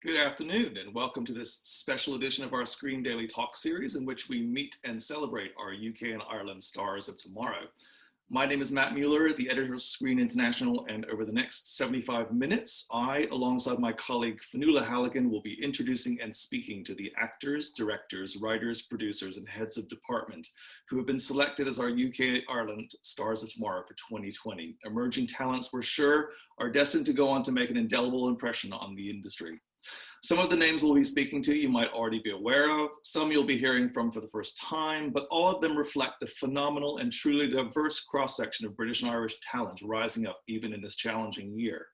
Good afternoon, and welcome to this special edition of our Screen Daily Talk series, in which we meet and celebrate our UK and Ireland stars of tomorrow. My name is Matt Mueller, the editor of Screen International, and over the next 75 minutes, I, alongside my colleague Fionnuala Halligan, will be introducing and speaking to the actors, directors, writers, producers, and heads of department who have been selected as our UK Ireland Stars of Tomorrow for 2020. Emerging talents, we're sure, are destined to go on to make an indelible impression on the industry. Some of the names we'll be speaking to you might already be aware of, some you'll be hearing from for the first time, but all of them reflect the phenomenal and truly diverse cross-section of British and Irish talent rising up even in this challenging year.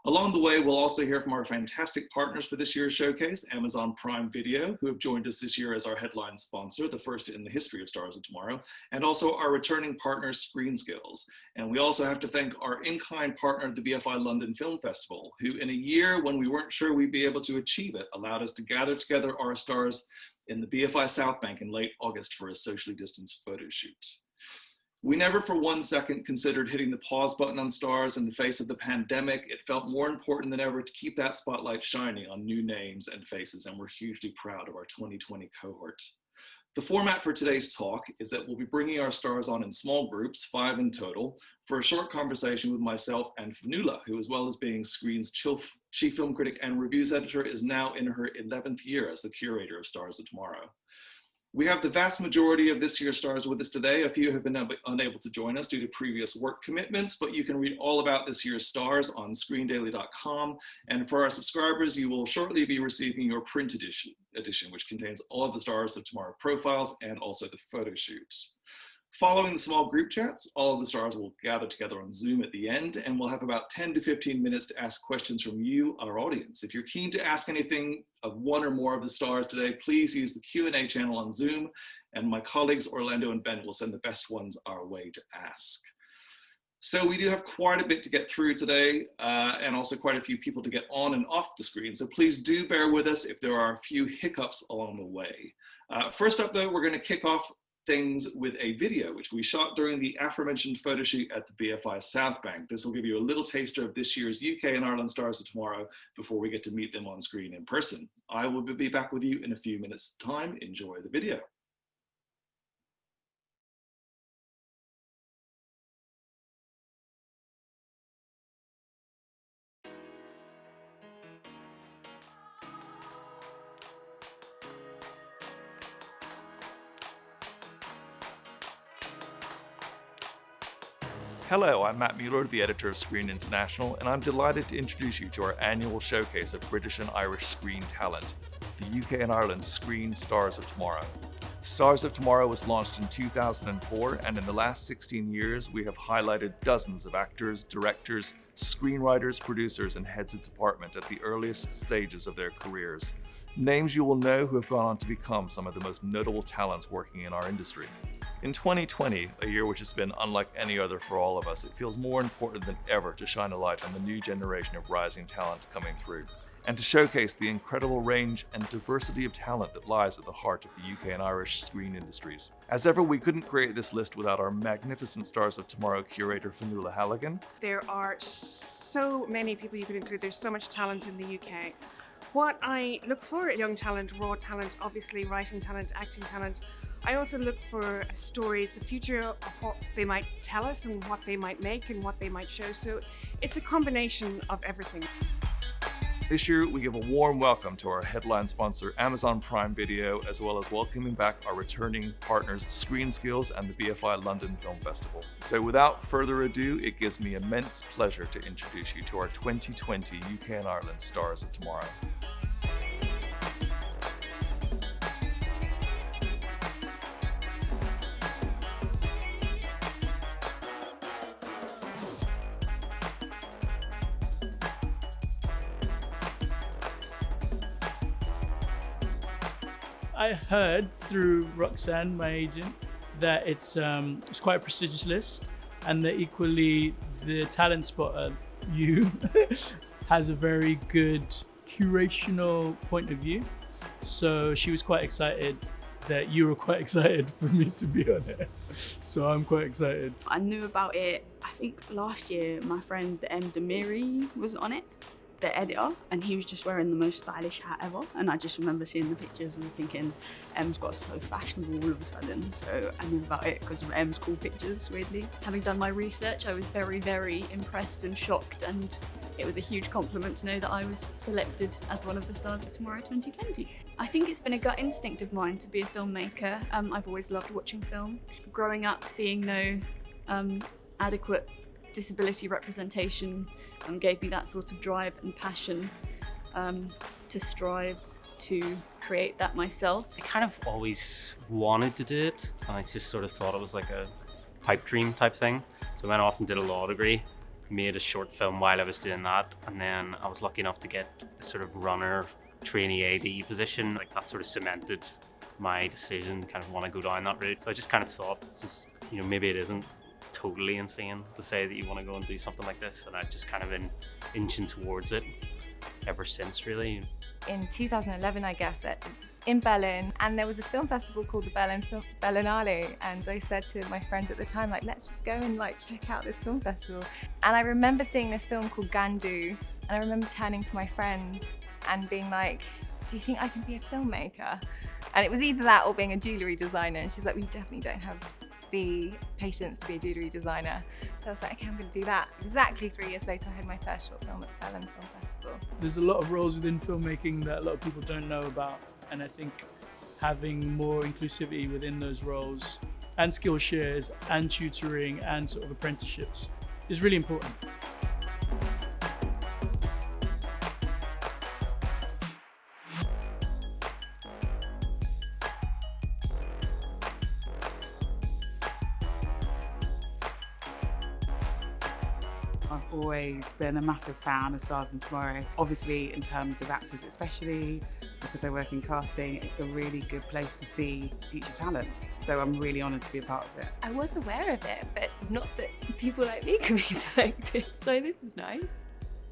Along the way, we'll also hear from our fantastic partners for this year's showcase, Amazon Prime Video, who have joined us this year as our headline sponsor, the first in the history of Stars of Tomorrow, and also our returning partner, Screen Skills. And we also have to thank our in-kind partner, the BFI London Film Festival, who in a year when we weren't sure we'd be able to achieve it, allowed us to gather together our stars in the BFI South Bank in late August for a socially distanced photo shoot. We never for one second considered hitting the pause button on Stars in the face of the pandemic. It felt more important than ever to keep that spotlight shining on new names and faces, and we're hugely proud of our 2020 cohort. The format for today's talk is that we'll be bringing our stars on in small groups, 5 in total, for a short conversation with myself and Fionnuala, who, as well as being Screen's chief film critic and reviews editor, is now in her 11th year as the curator of Stars of Tomorrow. We have the vast majority of this year's stars with us today. A few have been unable to join us due to previous work commitments, but you can read all about this year's stars on screendaily.com. And for our subscribers, you will shortly be receiving your print edition, which contains all of the Stars of Tomorrow profiles and also the photo shoots. Following the small group chats, all of the stars will gather together on Zoom at the end, and we'll have about 10 to 15 minutes to ask questions from you, our audience. If you're keen to ask anything of one or more of the stars today, please use the Q&A channel on Zoom, and my colleagues Orlando and Ben will send the best ones our way to ask. So we do have quite a bit to get through today, and also quite a few people to get on and off the screen. So please do bear with us if there are a few hiccups along the way. First up though, we're going to kick off things with a video which we shot during the aforementioned photo shoot at the BFI South Bank. This will give you a little taster of this year's UK and Ireland Stars of Tomorrow before we get to meet them on screen in person. I will be back with you in a few minutes' time. Enjoy the video. Hello, I'm Matt Mueller, the editor of Screen International, and I'm delighted to introduce you to our annual showcase of British and Irish screen talent, the UK and Ireland Screen Stars of Tomorrow. Stars of Tomorrow was launched in 2004, and in the last 16 years, we have highlighted dozens of actors, directors, screenwriters, producers, and heads of department at the earliest stages of their careers. Names you will know who have gone on to become some of the most notable talents working in our industry. In 2020, a year which has been unlike any other for all of us, it feels more important than ever to shine a light on the new generation of rising talent coming through, and to showcase the incredible range and diversity of talent that lies at the heart of the UK and Irish screen industries. As ever, we couldn't create this list without our magnificent Stars of Tomorrow curator, Fionnuala Halligan. There are so many people you could include. There's so much talent in the UK. What I look for, young talent, raw talent, obviously writing talent, acting talent. I also look for stories, the future of what they might tell us and what they might make and what they might show. So it's a combination of everything. This year, we give a warm welcome to our headline sponsor, Amazon Prime Video, as well as welcoming back our returning partners, Screen Skills and the BFI London Film Festival. So without further ado, it gives me immense pleasure to introduce you to our 2020 UK and Ireland Stars of Tomorrow. I heard through Roxanne, my agent, that it's quite a prestigious list, and that equally the talent spotter, you, has a very good curational point of view. So she was quite excited that you were quite excited for me to be on it. So I'm quite excited. I knew about it, I think last year, my friend Demiri was on it. the editor, and he was just wearing the most stylish hat ever. And I just remember seeing the pictures and thinking, M's got so fashionable all of a sudden. So I knew about it because of M's cool pictures, weirdly. Having done my research, I was very, very impressed and shocked, and it was a huge compliment to know that I was selected as one of the stars of Tomorrow 2020. I think it's been a gut instinct of mine to be a filmmaker. I've always loved watching film. Growing up, seeing no adequate disability representation gave me that sort of drive and passion to strive to create that myself. I kind of always wanted to do it, and I just sort of thought it was like a pipe dream type thing. So I went off and did a law degree, made a short film while I was doing that, and then I was lucky enough to get a sort of runner trainee AD position. Like that sort of cemented my decision, kind of want to go down that route. So I just kind of thought, this is, you know, maybe it isn't totally insane to say that you want to go and do something like this, and I've just kind of been inching towards it ever since, really. In 2011, I guess, in Berlin, and there was a film festival called the Berlinale, and I said to my friend at the time, like, let's just go and like check out this film festival. And I remember seeing this film called Gandu, and I remember turning to my friend and being like, do you think I can be a filmmaker? And it was either that or being a jewellery designer, and she's like, we definitely don't have the patience to be a jewellery designer. So I was like, okay, I'm going to do that. Exactly 3 years later, I had my first short film at the Berlin Film Festival. There's a lot of roles within filmmaking that a lot of people don't know about, and I think having more inclusivity within those roles and skill shares and tutoring and sort of apprenticeships is really important. I've always been a massive fan of Stars and Tomorrow. Obviously, in terms of actors especially, because I work in casting, it's a really good place to see future talent. So I'm really honoured to be a part of it. I was aware of it, but not that people like me can be selected, so this is nice.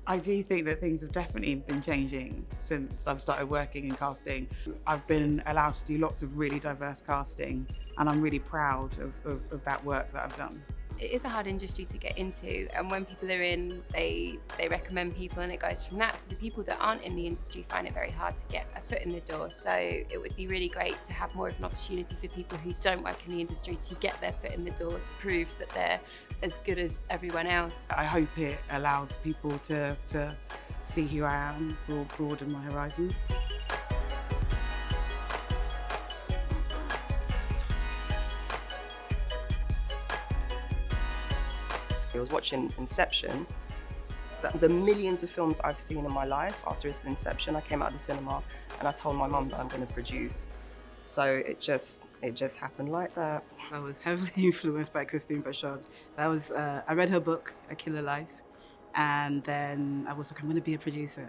I do think that things have definitely been changing since I've started working in casting. I've been allowed to do lots of really diverse casting, and I'm really proud of that work that I've done. It is a hard industry to get into, and when people are in, they recommend people, and it goes from that. So the people that aren't in the industry find it very hard to get a foot in the door. So it would be really great to have more of an opportunity for people who don't work in the industry to get their foot in the door, to prove that they're as good as everyone else. I hope it allows people to see who I am, broaden my horizons. I was watching Inception. The millions of films I've seen in my life, after its inception, I came out of the cinema and I told my mum that I'm going to produce. So it just happened like that. I was heavily influenced by Christine Bashard. I read her book, A Killer Life, and then I was like, I'm going to be a producer.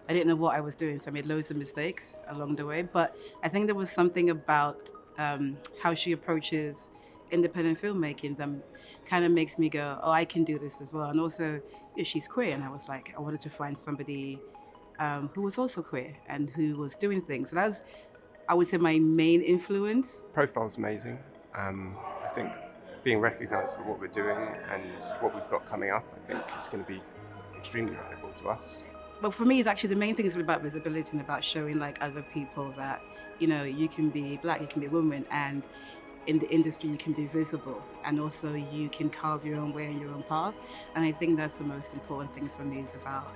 I didn't know what I was doing, so I made loads of mistakes along the way. But I think there was something about how she approaches independent filmmaking that kind of makes me go, oh, I can do this as well. And also, she's queer, and I was like, I wanted to find somebody who was also queer and who was doing things. So that was, I would say, my main influence. Profile's amazing. I think being recognised for what we're doing and what we've got coming up, I think is going to be extremely valuable to us. But for me, it's actually the main thing is about visibility and about showing like other people that, you know, you can be black, you can be a woman, and in the industry you can be visible, and also you can carve your own way and your own path. And I think that's the most important thing for me, is about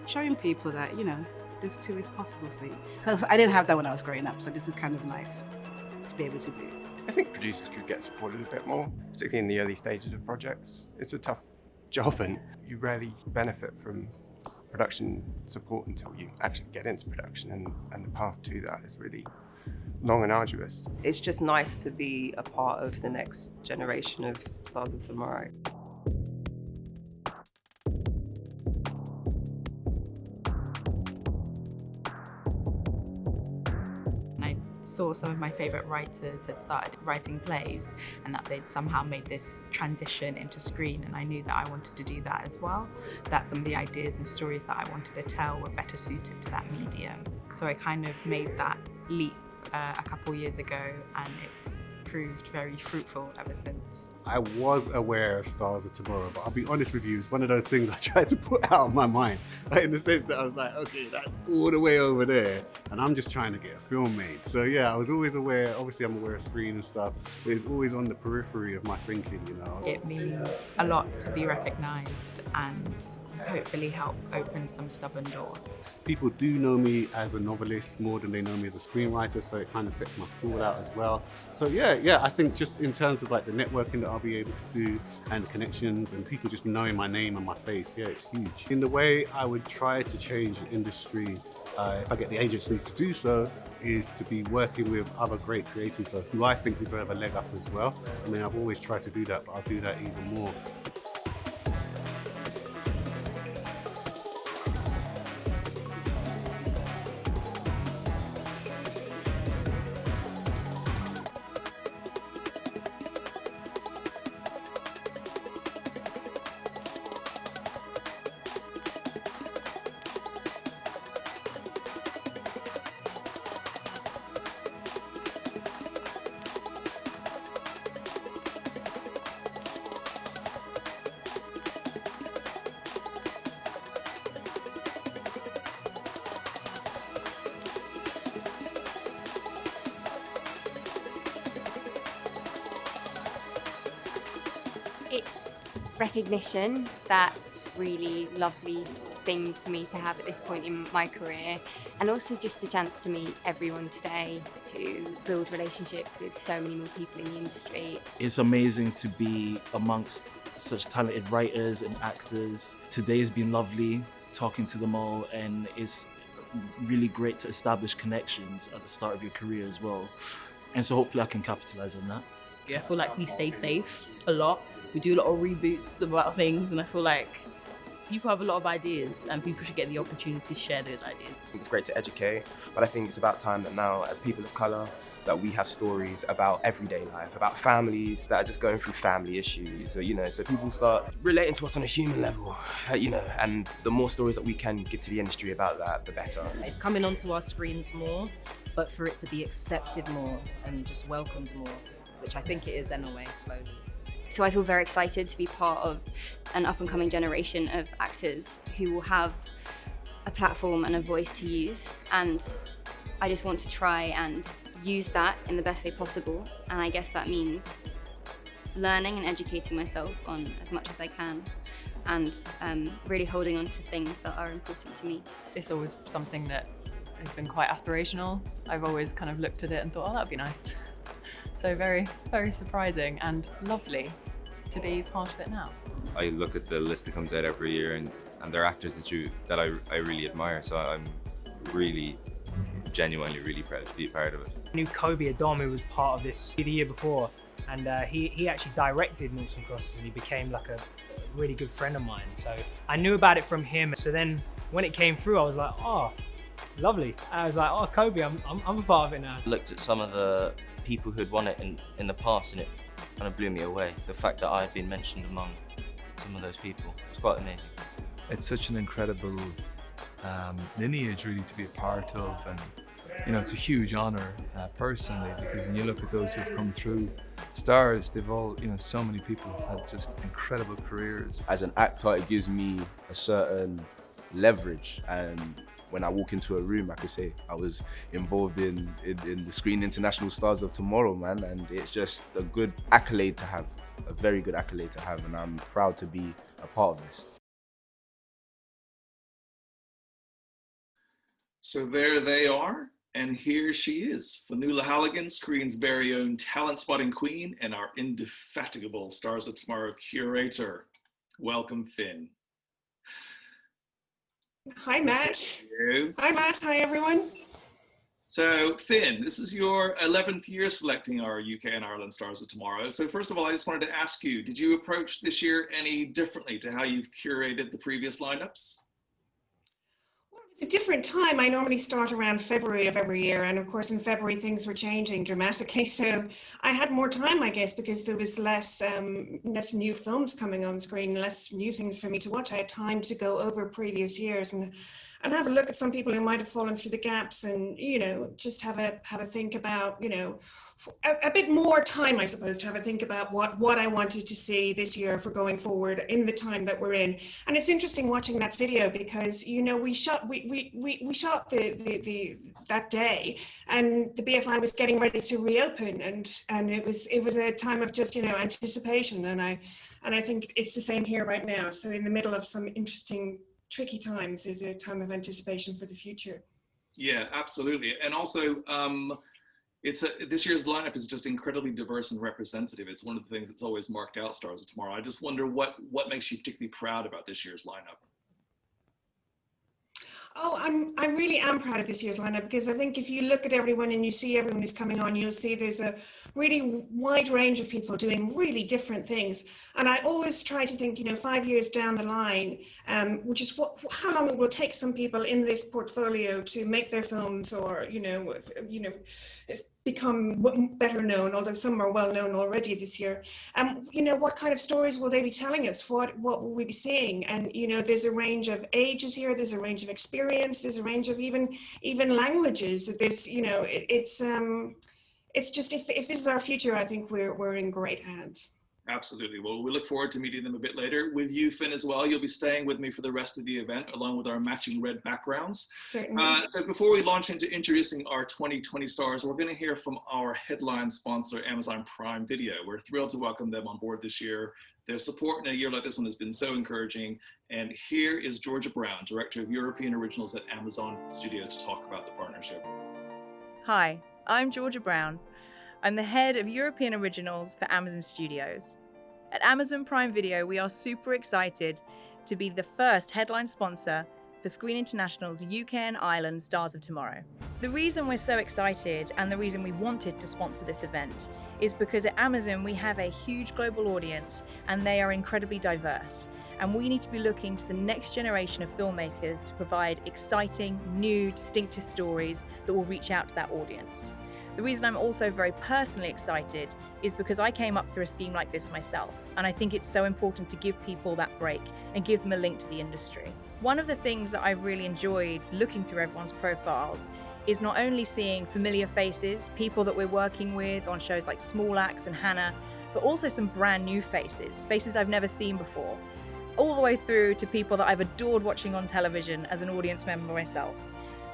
showing people that, you know, this too is possible for you. Because I didn't have that when I was growing up, so this is kind of nice to be able to do. I think producers could get supported a bit more, particularly in the early stages of projects. It's a tough job, and you rarely benefit from production support until you actually get into production, and the path to that is really long and arduous. It's just nice to be a part of the next generation of Stars of Tomorrow. I saw some of my favourite writers had started writing plays, and that they'd somehow made this transition into screen, and I knew that I wanted to do that as well. That some of the ideas and stories that I wanted to tell were better suited to that medium. So I kind of made that leap a couple years ago, and it's proved very fruitful ever since. I was aware of Stars of Tomorrow, but I'll be honest with you, it's one of those things I tried to put out of my mind. Like, in the sense that I was like, okay, that's all the way over there, and I'm just trying to get a film made. So yeah, I was always aware, obviously I'm aware of screen and stuff, but it's always on the periphery of my thinking, you know. It means a lot to be recognised and hopefully help open some stubborn doors. People do know me as a novelist more than they know me as a screenwriter, so it kind of sets my stall out as well. So yeah, I think just in terms of like the networking that I'll be able to do and the connections and people just knowing my name and my face, yeah, it's huge. In the way I would try to change the industry, if I get the agency to do so, is to be working with other great creatives who I think deserve a leg up as well. I mean, I've always tried to do that, but I'll do that even more. It's recognition. That's a really lovely thing for me to have at this point in my career, and also just the chance to meet everyone today, to build relationships with so many more people in the industry. It's amazing to be amongst such talented writers and actors. Today's been lovely talking to them all, and it's really great to establish connections at the start of your career as well. And so hopefully I can capitalize on that. I feel like we stay safe a lot. We do a lot of reboots about things, and I feel like people have a lot of ideas and people should get the opportunity to share those ideas. It's great to educate, but I think it's about time that now, as people of colour, that we have stories about everyday life, about families that are just going through family issues, or, so people start relating to us on a human level, and the more stories that we can give to the industry about that, the better. It's coming onto our screens more, but for it to be accepted more and just welcomed more, which I think it is anyway, slowly. So I feel very excited to be part of an up-and-coming generation of actors who will have a platform and a voice to use, and I just want to try and use that in the best way possible, and I guess that means learning and educating myself on as much as I can, and really holding on to things that are important to me. It's always something that has been quite aspirational. I've always kind of looked at it and thought, oh, that'd be nice. So very, very surprising and lovely to be part of it now. I look at the list that comes out every year, and there are actors that I really admire. So I'm really, genuinely, really proud to be a part of it. I knew Kobe Adamu was part of this the year before, and he actually directed Noughts and Crosses, and he became like a really good friend of mine. So I knew about it from him. So then when it came through, I was like, oh, lovely. I was like, oh, Kobe, I'm a part of it now. I looked at some of the people who had won it in the past, and it kind of blew me away. The fact that I had been mentioned among some of those people. It's quite amazing. It's such an incredible lineage really to be a part of, and it's a huge honour personally, because when you look at those who've come through Stars, they've all, so many people have had just incredible careers. As an actor, it gives me a certain leverage, and when I walk into a room, I could say I was involved in the Screen International Stars of Tomorrow, man, and it's just a good accolade to have, a very good accolade to have, and I'm proud to be a part of this. So there they are, and here she is, Fionnuala Halligan, Screen's very own talent spotting queen and our indefatigable Stars of Tomorrow curator. Welcome, Finn. Hi, Matt. Hi, Matt. Hi, everyone. So, Finn, this is your 11th year selecting our UK and Ireland Stars of Tomorrow. So first of all, I just wanted to ask you, did you approach this year any differently to how you've curated the previous lineups? It's a different time. I normally start around February of every year, and of course in February things were changing dramatically, so I had more time, I guess, because there was less new films coming on screen, less new things for me to watch. I had time to go over previous years and have a look at some people who might have fallen through the gaps, and just have a think about a bit more time, I suppose, to have a think about what I wanted to see this year for going forward in the time that we're in. And it's interesting watching that video because, you know, we shot that day, and the BFI was getting ready to reopen, and it was a time of just, you know, anticipation, and I think it's the same here right now. So in the middle of some interesting, tricky times, there's a time of anticipation for the future. Yeah, absolutely. And also, this year's lineup is just incredibly diverse and representative. It's one of the things that's always marked out Stars of Tomorrow. I just wonder what makes you particularly proud about this year's lineup. Oh, I really am proud of this year's lineup, because I think if you look at everyone and you see everyone who's coming on, you'll see there's a really wide range of people doing really different things. And I always try to think, you know, 5 years down the line, which is how long it will take some people in this portfolio to make their films, or you know, become better known, although some are well known already this year. You know, what kind of stories will they be telling us? What will we be seeing? And you know, there's a range of ages here, there's a range of experience, there's a range of even languages. There's, you know, it's just, if this is our future, I think we're in great hands. Absolutely. Well, we look forward to meeting them a bit later. With you, Finn, as well. You'll be staying with me for the rest of the event, along with our matching red backgrounds. Certainly. So before we launch into introducing our 2020 stars, we're going to hear from our headline sponsor, Amazon Prime Video. We're thrilled to welcome them on board this year. Their support in a year like this one has been so encouraging. And here is Georgia Brown, Director of European Originals at Amazon Studios, to talk about the partnership. Hi, I'm Georgia Brown. I'm the head of European Originals for Amazon Studios. At Amazon Prime Video, we are super excited to be the first headline sponsor for Screen International's UK and Ireland Stars of Tomorrow. The reason we're so excited, and the reason we wanted to sponsor this event, is because at Amazon we have a huge global audience and they are incredibly diverse. And we need to be looking to the next generation of filmmakers to provide exciting, new, distinctive stories that will reach out to that audience. The reason I'm also very personally excited is because I came up through a scheme like this myself, and I think it's so important to give people that break and give them a link to the industry. One of the things that I've really enjoyed looking through everyone's profiles is not only seeing familiar faces, people that we're working with on shows like Small Axe and Hannah, but also some brand new faces I've never seen before, all the way through to people that I've adored watching on television as an audience member myself.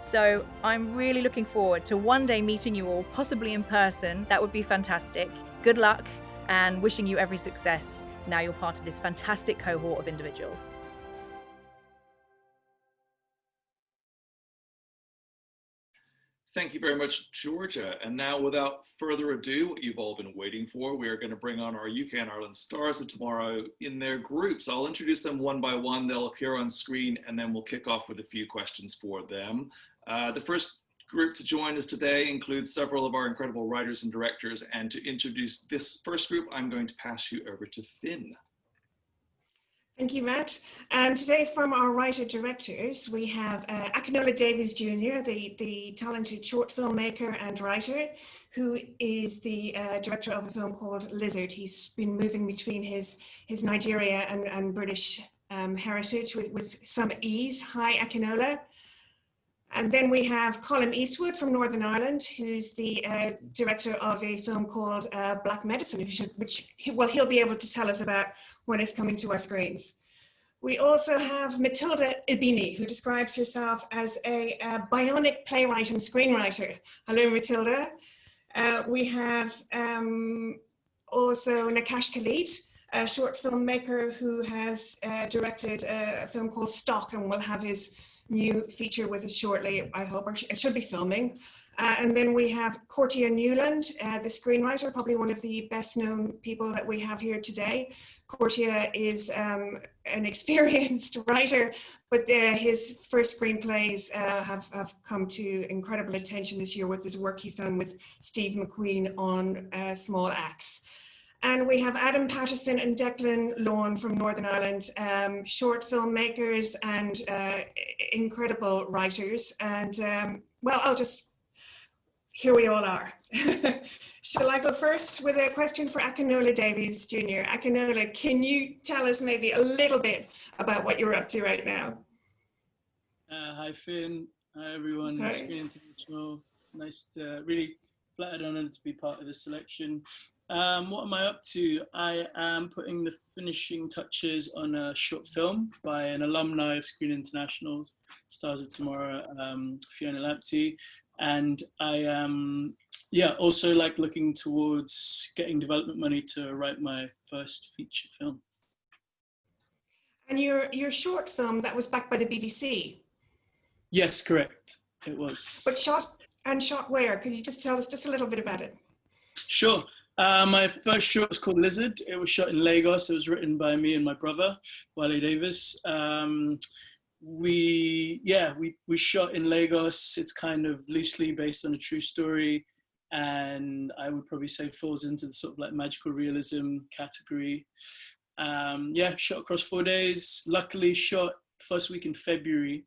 So I'm really looking forward to one day meeting you all, possibly in person. That would be fantastic. Good luck, and wishing you every success now you're part of this fantastic cohort of individuals. Thank you very much, Georgia. And now, without further ado, what you've all been waiting for, we are going to bring on our UK and Ireland Stars of Tomorrow in their groups. I'll introduce them one by one. They'll appear on screen, and then we'll kick off with a few questions for them. The first group to join us today includes several of our incredible writers and directors. And to introduce this first group, I'm going to pass you over to Finn. Thank you, Matt. Today from our writer-directors, we have Akinola Davies Jr., the talented short filmmaker and writer, who is the director of a film called Lizard. He's been moving between his Nigeria and British heritage with some ease. Hi, Akinola. And then we have Colin Eastwood from Northern Ireland, who's the director of a film called Black Medicine, which he'll be able to tell us about when it's coming to our screens. We also have Matilda Ibini, who describes herself as a bionic playwright and screenwriter. Hello, Matilda. We have also Nakash Khalid, a short filmmaker who has directed a film called Stock, and will have his new feature with us shortly, I hope, or it should be filming. And then we have Cortia Newland, the screenwriter, probably one of the best known people that we have here today. Cortia is an experienced writer, but his first screenplays have come to incredible attention this year with his work he's done with Steve McQueen on Small Axe. And we have Adam Patterson and Declan Lawn from Northern Ireland, short filmmakers and incredible writers. And well, here we all are. Shall I go first with a question for Akinola Davies Jr.? Akinola, can you tell us maybe a little bit about what you're up to right now? Hi, Finn. Hi, everyone. Hi. Screen International. Nice to really flattered and honored to be part of this selection. What am I up to? I am putting the finishing touches on a short film by an alumni of Screen International's Stars of Tomorrow, Fionnuala Halligan. And I am, also like looking towards getting development money to write my first feature film. And your short film, that was backed by the BBC? Yes, correct. It was. But shot where? Could you just tell us just a little bit about it? Sure. My first short was called Lizard. It was shot in Lagos. It was written by me and my brother, Wale Davis. We shot in Lagos. It's kind of loosely based on a true story, and I would probably say falls into the sort of like magical realism category. Shot across 4 days. Luckily shot first week in February,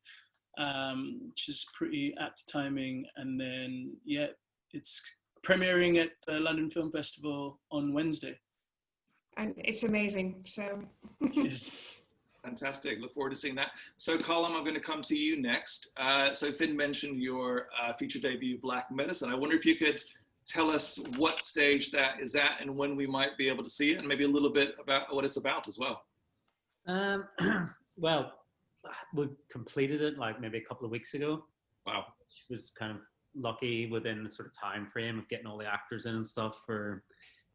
which is pretty apt timing. And then, it's premiering at the London Film Festival on Wednesday. And it's amazing, so. Fantastic, look forward to seeing that. So Colm, I'm going to come to you next. So Finn mentioned your feature debut, Black Medicine. I wonder if you could tell us what stage that is at and when we might be able to see it, and maybe a little bit about what it's about as well. Well, we completed it like maybe a couple of weeks ago. Wow. Which was kind of lucky within the sort of time frame of getting all the actors in and stuff for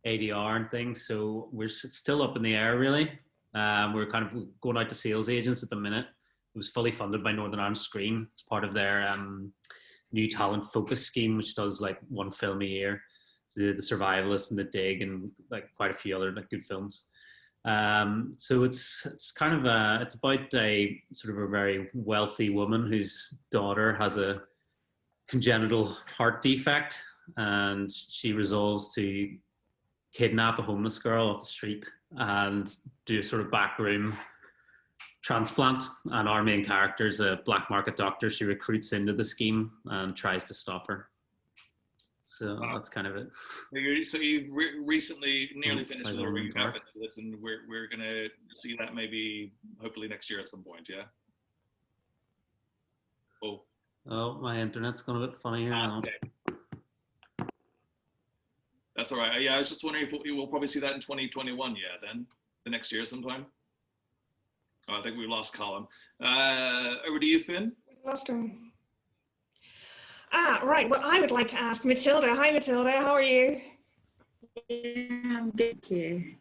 ADR and things. So we're still up in the air, really. We're kind of going out to sales agents at the minute. It was fully funded by Northern Ireland Screen. It's part of their new talent focus scheme, which does like one film a year. So the Survivalist and The Dig and like quite a few other like good films. So it's kind of it's about a sort of a very wealthy woman whose daughter has a congenital heart defect, and she resolves to kidnap a homeless girl off the street and do a sort of backroom transplant. And our main character is a black market doctor. She recruits into the scheme and tries to stop her. So that's kind of it. So you've recently nearly finished the review half into this, and we're going to see that maybe hopefully next year at some point, yeah? Oh, my internet's gone a bit funny here. Okay. That's all right. Yeah, I was just wondering if we'll probably see that in 2021, then, the next year sometime. Oh, I think we lost Colm. Over to you, Finn. We lost him. Right. Well, I would like to ask Matilda. Hi, Matilda. How are you? Yeah, I'm good, thank you.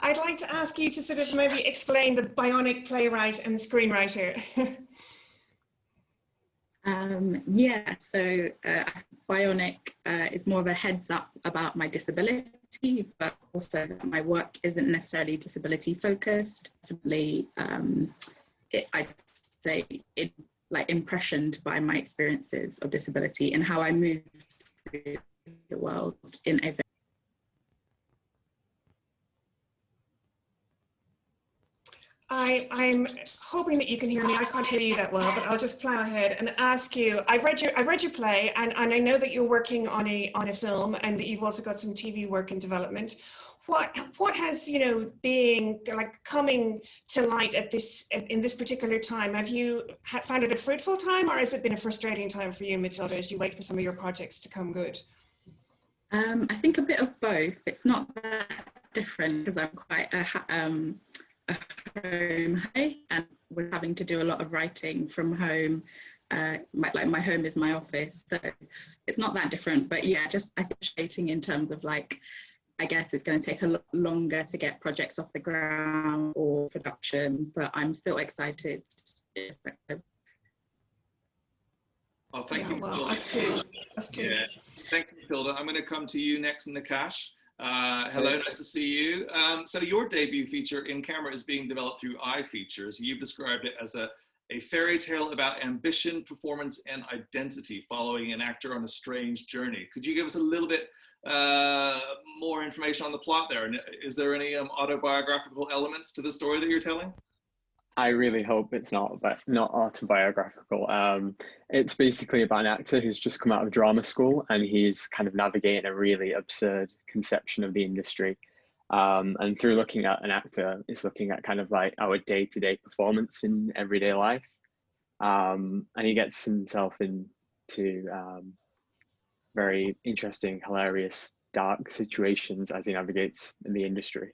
I'd like to ask you to sort of maybe explain the bionic playwright and screenwriter. So bionic is more of a heads up about my disability, but also that my work isn't necessarily disability focused. Definitely, I'd say it like impressioned by my experiences of disability and how I move through the world in a I'm hoping that you can hear me. I can't hear you that well, but I'll just plow ahead and ask you. I've read your play, and I know that you're working on a film, and that you've also got some TV work in development. What has being like coming to light at in this particular time? Have you found it a fruitful time, or has it been a frustrating time for you, Matilda, as you wait for some of your projects to come good? I think a bit of both. It's not that different because I'm quite a home and we're having to do a lot of writing from home. My home is my office, so it's not that different. But yeah, just I think frustrating in terms of like, I guess it's going to take a lot longer to get projects off the ground or production, but I'm still excited. Oh, thank you. Well, us too. Yeah, thank you, Matilda. I'm going to come to you next in the cash. Hello, nice to see you. So your debut feature in camera is being developed through iFeatures. You've described it as a fairy tale about ambition, performance, and identity, following an actor on a strange journey. Could you give us a little bit more information on the plot there? And is there any autobiographical elements to the story that you're telling? I really hope it's not autobiographical. It's basically about an actor who's just come out of drama school, and he's kind of navigating a really absurd conception of the industry. And through looking at an actor, it's looking at kind of like our day-to-day performance in everyday life. And he gets himself into very interesting, hilarious, dark situations as he navigates in the industry.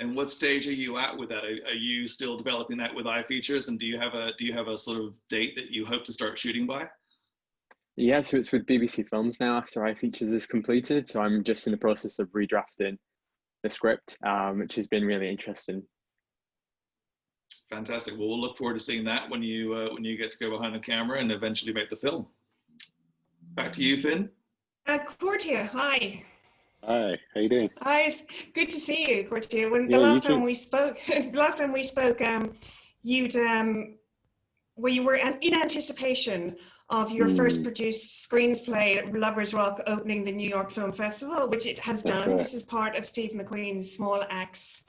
And what stage are you at with that? Are you still developing that with iFeatures, and do you have a sort of date that you hope to start shooting by? Yeah, so it's with BBC Films now after iFeatures is completed. So I'm just in the process of redrafting the script, which has been really interesting. Fantastic. Well, we'll look forward to seeing that when you get to go behind the camera and eventually make the film. Back to you, Finn. Cortia, hi. Hi, how you doing? Hi, it's good to see you, Cortia. When Yeah, the you last time too. we spoke, you were in anticipation of your first produced screenplay, Lovers Rock, opening the New York Film Festival, which it has That's done. right. This is part of Steve McQueen's Small Acts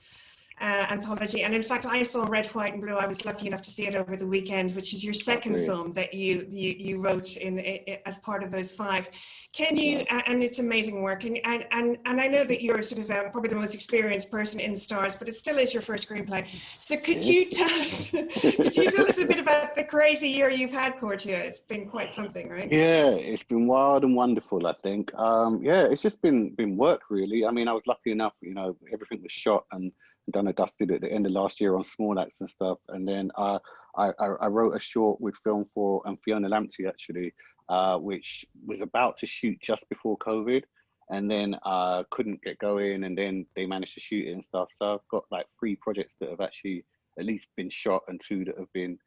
anthology, and in fact I saw Red, White and Blue. I was lucky enough to see it over the weekend, which is your second film that you wrote in as part of those 5. Can you and it's amazing work, and I know that you're sort of probably the most experienced person in stars, but it still is your first screenplay. So could you tell us a bit about the crazy year you've had, Cortia? It's been quite something, right? Yeah, it's been wild and wonderful, I think. Yeah, it's just been work, really. I mean, I was lucky enough, everything was shot and done and dusted at the end of last year on Small Acts and stuff. And then I wrote a short with Film 4 and Fionnuala Halligan, actually, which was about to shoot just before COVID, and then couldn't get going, and then they managed to shoot it and stuff. So I've got like 3 projects that have actually at least been shot and 2 that have been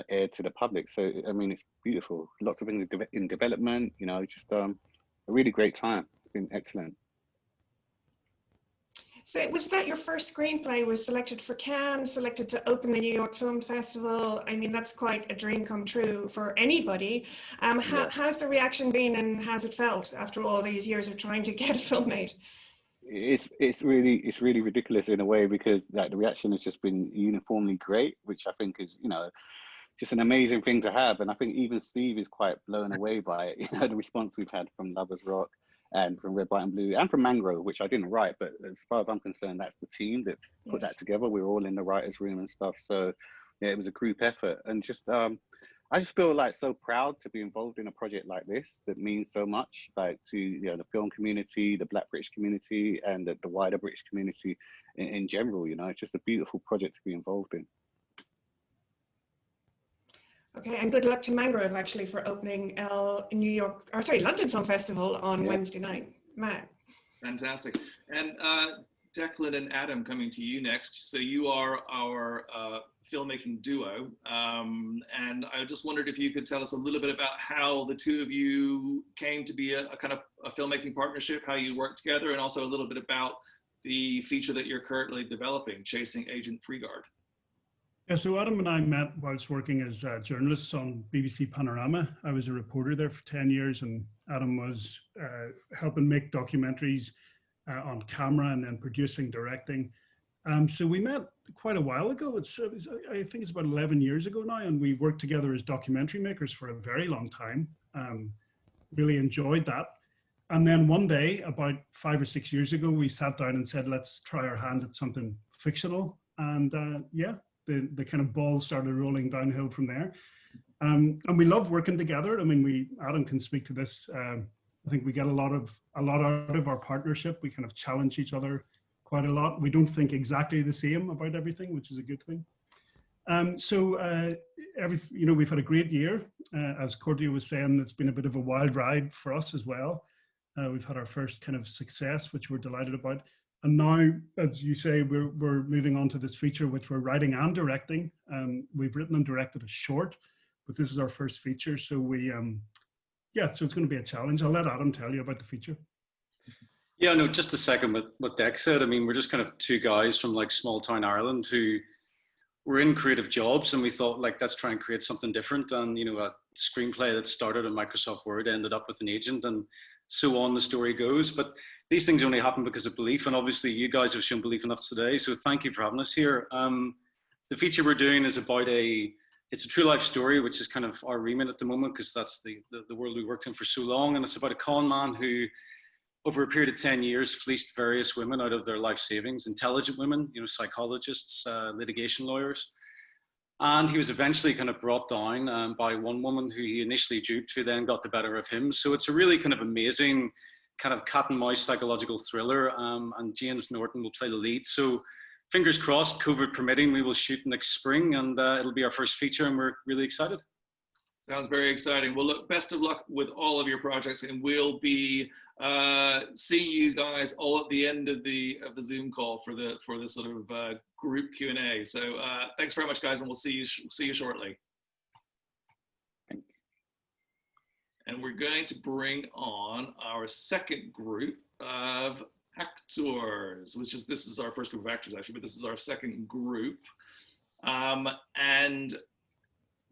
aired to the public. So I mean, it's beautiful. Lots of things in development. Just a really great time. It's been excellent. So was that your first screenplay was selected for Cannes, selected to open the New York Film Festival? I mean, that's quite a dream come true for anybody. How's the reaction been, and how's it felt after all these years of trying to get a film made? It's really ridiculous in a way, because like the reaction has just been uniformly great, which I think is just an amazing thing to have. And I think even Steve is quite blown away by it. The response we've had from Lovers Rock and from Red, White and Blue and from Mangrove, which I didn't write, but as far as I'm concerned, that's the team that put that together. We were all in the writer's room and stuff. So yeah, it was a group effort, and just I just feel like so proud to be involved in a project like this that means so much, like to the film community, the Black British community, and the wider British community in general. It's just a beautiful project to be involved in. Okay, and good luck to Mangrove actually for opening London Film Festival on Wednesday night. Matt. Fantastic. And Declan and Adam, coming to you next. So you are our filmmaking duo, and I just wondered if you could tell us a little bit about how the two of you came to be a kind of a filmmaking partnership, how you work together, and also a little bit about the feature that you're currently developing, Chasing Agent Freegard. Yeah, so Adam and I met whilst working as journalists on BBC Panorama. I was a reporter there for 10 years, and Adam was helping make documentaries on camera and then producing, directing. So we met quite a while ago. I think it's about 11 years ago now, and we worked together as documentary makers for a very long time. Really enjoyed that. And then one day, about 5 or 6 years ago, we sat down and said, let's try our hand at something fictional. And yeah, the kind of ball started rolling downhill from there. And we love working together. I mean, Adam can speak to this. I think we get a lot out of our partnership. We kind of challenge each other quite a lot. We don't think exactly the same about everything, which is a good thing. We've had a great year. As Cordia was saying, it's been a bit of a wild ride for us as well. We've had our first kind of success, which we're delighted about. And now, as you say, we're moving on to this feature, which we're writing and directing. We've written and directed a short, but this is our first feature. So so it's going to be a challenge. I'll let Adam tell you about the feature. Yeah, no, just to second what Deck said. I mean, we're just kind of 2 guys from like small town Ireland who were in creative jobs, and we thought, like, let's try and create something different. And a screenplay that started in Microsoft Word ended up with an agent, and so on the story goes. But these things only happen because of belief, and obviously you guys have shown belief enough today, so thank you for having us here. The feature we're doing is about it's a true life story, which is kind of our remit at the moment, because that's the world we worked in for so long. And it's about a con man who, over a period of 10 years, fleeced various women out of their life savings, intelligent women, psychologists, litigation lawyers. And he was eventually kind of brought down by one woman who he initially duped, who then got the better of him. So it's a really kind of amazing kind of cat and mouse psychological thriller. And James Norton will play the lead. So fingers crossed, COVID permitting, we will shoot next spring, and it'll be our first feature, and we're really excited. Sounds very exciting. Well, look, best of luck with all of your projects, and we'll be seeing you guys all at the end of the Zoom call for this sort of group Q&A. So thanks very much, guys, and we'll see you shortly. And we're going to bring on our second group of actors, this is our first group of actors actually, but this is our second group. And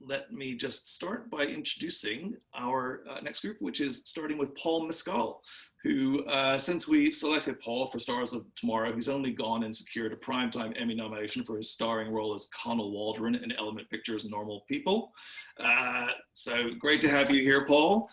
let me just start by introducing our next group, which is starting with Paul Mescal, who, since we selected Paul for Stars of Tomorrow, he's only gone and secured a Primetime Emmy nomination for his starring role as Connell Waldron in Element Pictures' Normal People. So great to have you here, Paul.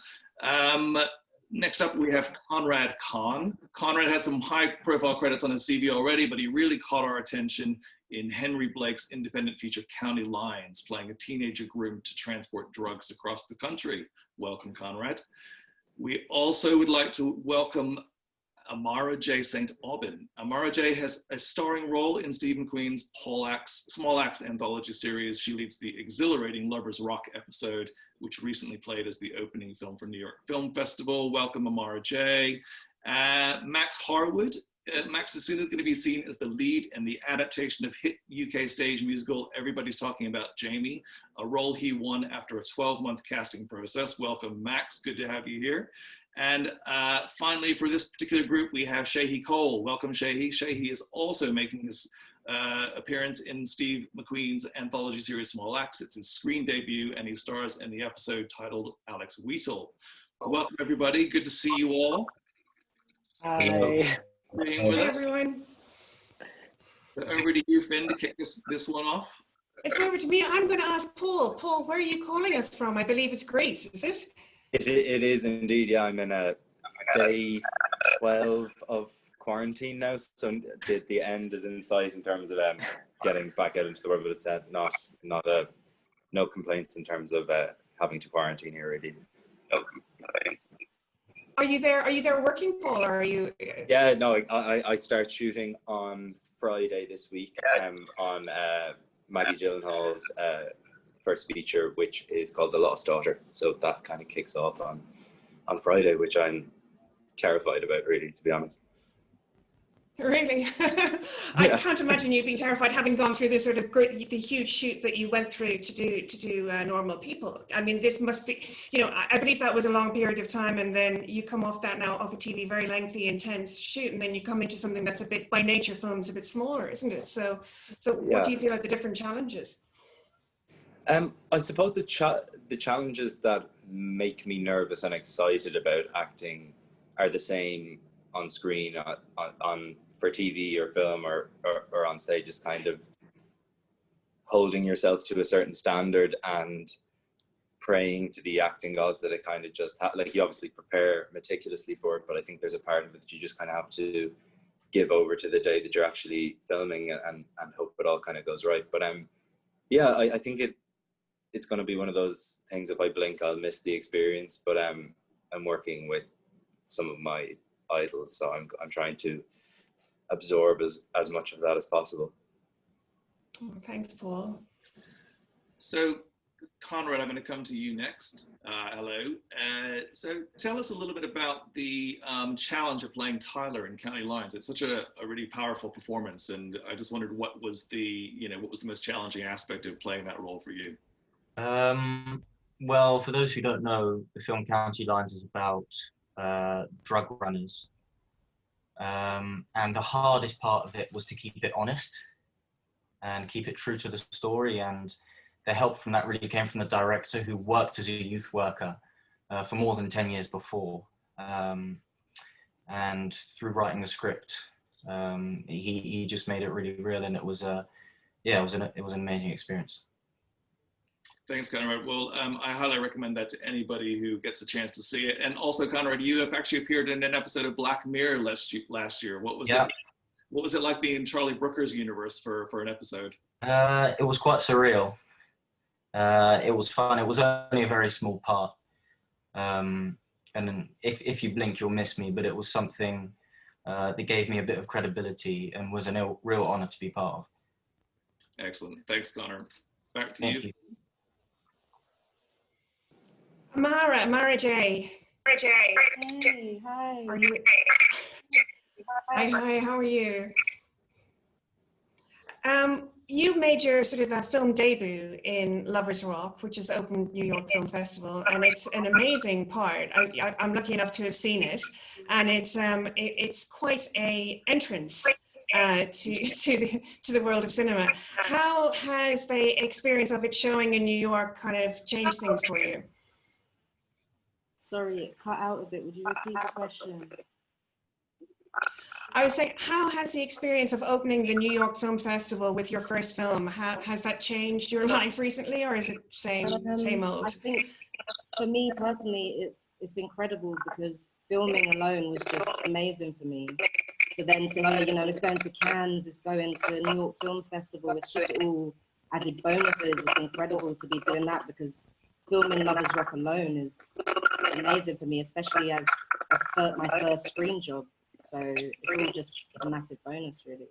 Next up, we have Conrad Kahn. Conrad has some high-profile credits on his CV already, but he really caught our attention in Henry Blake's independent feature County Lines, playing a teenager groomed to transport drugs across the country. Welcome, Conrad. We also would like to welcome Amara J. St. Aubin. Amara J. has a starring role in Steve McQueen's Small Axe anthology series. She leads the exhilarating Lovers Rock episode, which recently played as the opening film for New York Film Festival. Welcome, Amara J. Max Harwood. Max is soon going to be seen as the lead in the adaptation of hit UK stage musical Everybody's Talking About Jamie, a role he won after a 12-month casting process. Welcome, Max. Good to have you here. And finally, for this particular group, we have Shahi Cole. Welcome, Shahi. Shahi is also making his appearance in Steve McQueen's anthology series Small Axe. It's his screen debut, and he stars in the episode titled Alex Wheatle. Welcome, everybody. Good to see you all. Hi. Being with Hey, us. everyone. So over to you, Finn, to kick this one off. It's over to me. I'm going to ask Paul. Paul, where are you calling us from? I believe it's Greece, is it? It is indeed, yeah. I'm in a day 12 of quarantine now, so the end is in sight in terms of getting back out into the world, but it's no complaints in terms of having to quarantine here already. No complaints. Are you there working, Paul, or are you? Yeah, no, I start shooting on Friday this week on Maggie Gyllenhaal's first feature, which is called The Lost Daughter. So that kind of kicks off on Friday, which I'm terrified about, really, to be honest. Really? I can't imagine you being terrified having gone through this sort of the huge shoot that you went through to do Normal People. I mean, this must be, I believe that was a long period of time, and then you come off that now, off a TV, very lengthy, intense shoot, and then you come into something that's a bit, by nature, film's a bit smaller, isn't it? So what do you feel like the different challenges? I suppose the challenges that make me nervous and excited about acting are the same on screen, on for TV or film or on stage, is kind of holding yourself to a certain standard and praying to the acting gods that it kind of just like you obviously prepare meticulously for it, but I think there's a part of it that you just kind of have to give over to the day that you're actually filming and hope it all kind of goes right. But yeah, I think it's going to be one of those things, if I blink I'll miss the experience, but I'm working with some of my idols, so I'm trying to absorb as much of that as possible. Oh, thanks, Paul. So Conrad, I'm going to come to you next. Hello. So tell us a little bit about the challenge of playing Tyler in County Lines. It's such a really powerful performance, and I just wondered what was the most challenging aspect of playing that role for you? Well, for those who don't know, the film County Lines is about drug runners. And the hardest part of it was to keep it honest and keep it true to the story. And the help from that really came from the director, who worked as a youth worker for more than 10 years before. And through writing the script, he just made it really real, and it was an amazing experience. Thanks, Conrad. Well, I highly recommend that to anybody who gets a chance to see it. And also, Conrad, you have actually appeared in an episode of Black Mirror last year. What was it? What was it like being in Charlie Brooker's universe for an episode? It was quite surreal. It was fun. It was only a very small part. And then if you blink, you'll miss me. But it was something that gave me a bit of credibility and was a real honor to be part of. Excellent. Thanks, Connor. Back to Thank you. Amara J. Hey, hi. Are you? Hi, how are you? You made your sort of a film debut in Lovers Rock, which is open New York Film Festival, and it's an amazing part. I'm lucky enough to have seen it, and it's quite a entrance to the world of cinema. How has the experience of it showing in New York kind of changed things for you? Sorry, it cut out a bit. Would you repeat the question? I was saying, how has the experience of opening the New York Film Festival with your first film, has that changed your life recently, or is it same old? I think for me personally, it's incredible because filming alone was just amazing for me. So then to hear, it's going to Cannes, it's going to New York Film Festival, it's just all added bonuses. It's incredible to be doing that because filming Lovers Rock alone is amazing for me, especially as my first screen job. So it's all just a massive bonus, really.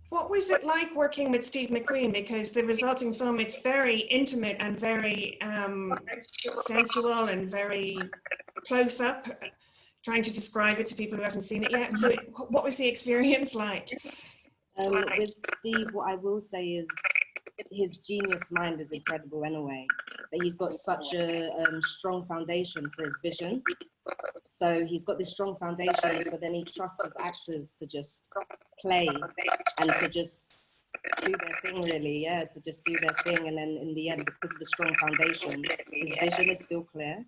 What was it like working with Steve McQueen? Because the resulting film, it's very intimate and very sensual and very close up, trying to describe it to people who haven't seen it yet. So what was the experience like? With Steve, what I will say is his genius mind is incredible anyway, but he's got such a strong foundation for his vision. So he's got this strong foundation, so then he trusts his actors to just play and to just do their thing, really, to just do their thing. And then in the end, because of the strong foundation, his vision is still clear.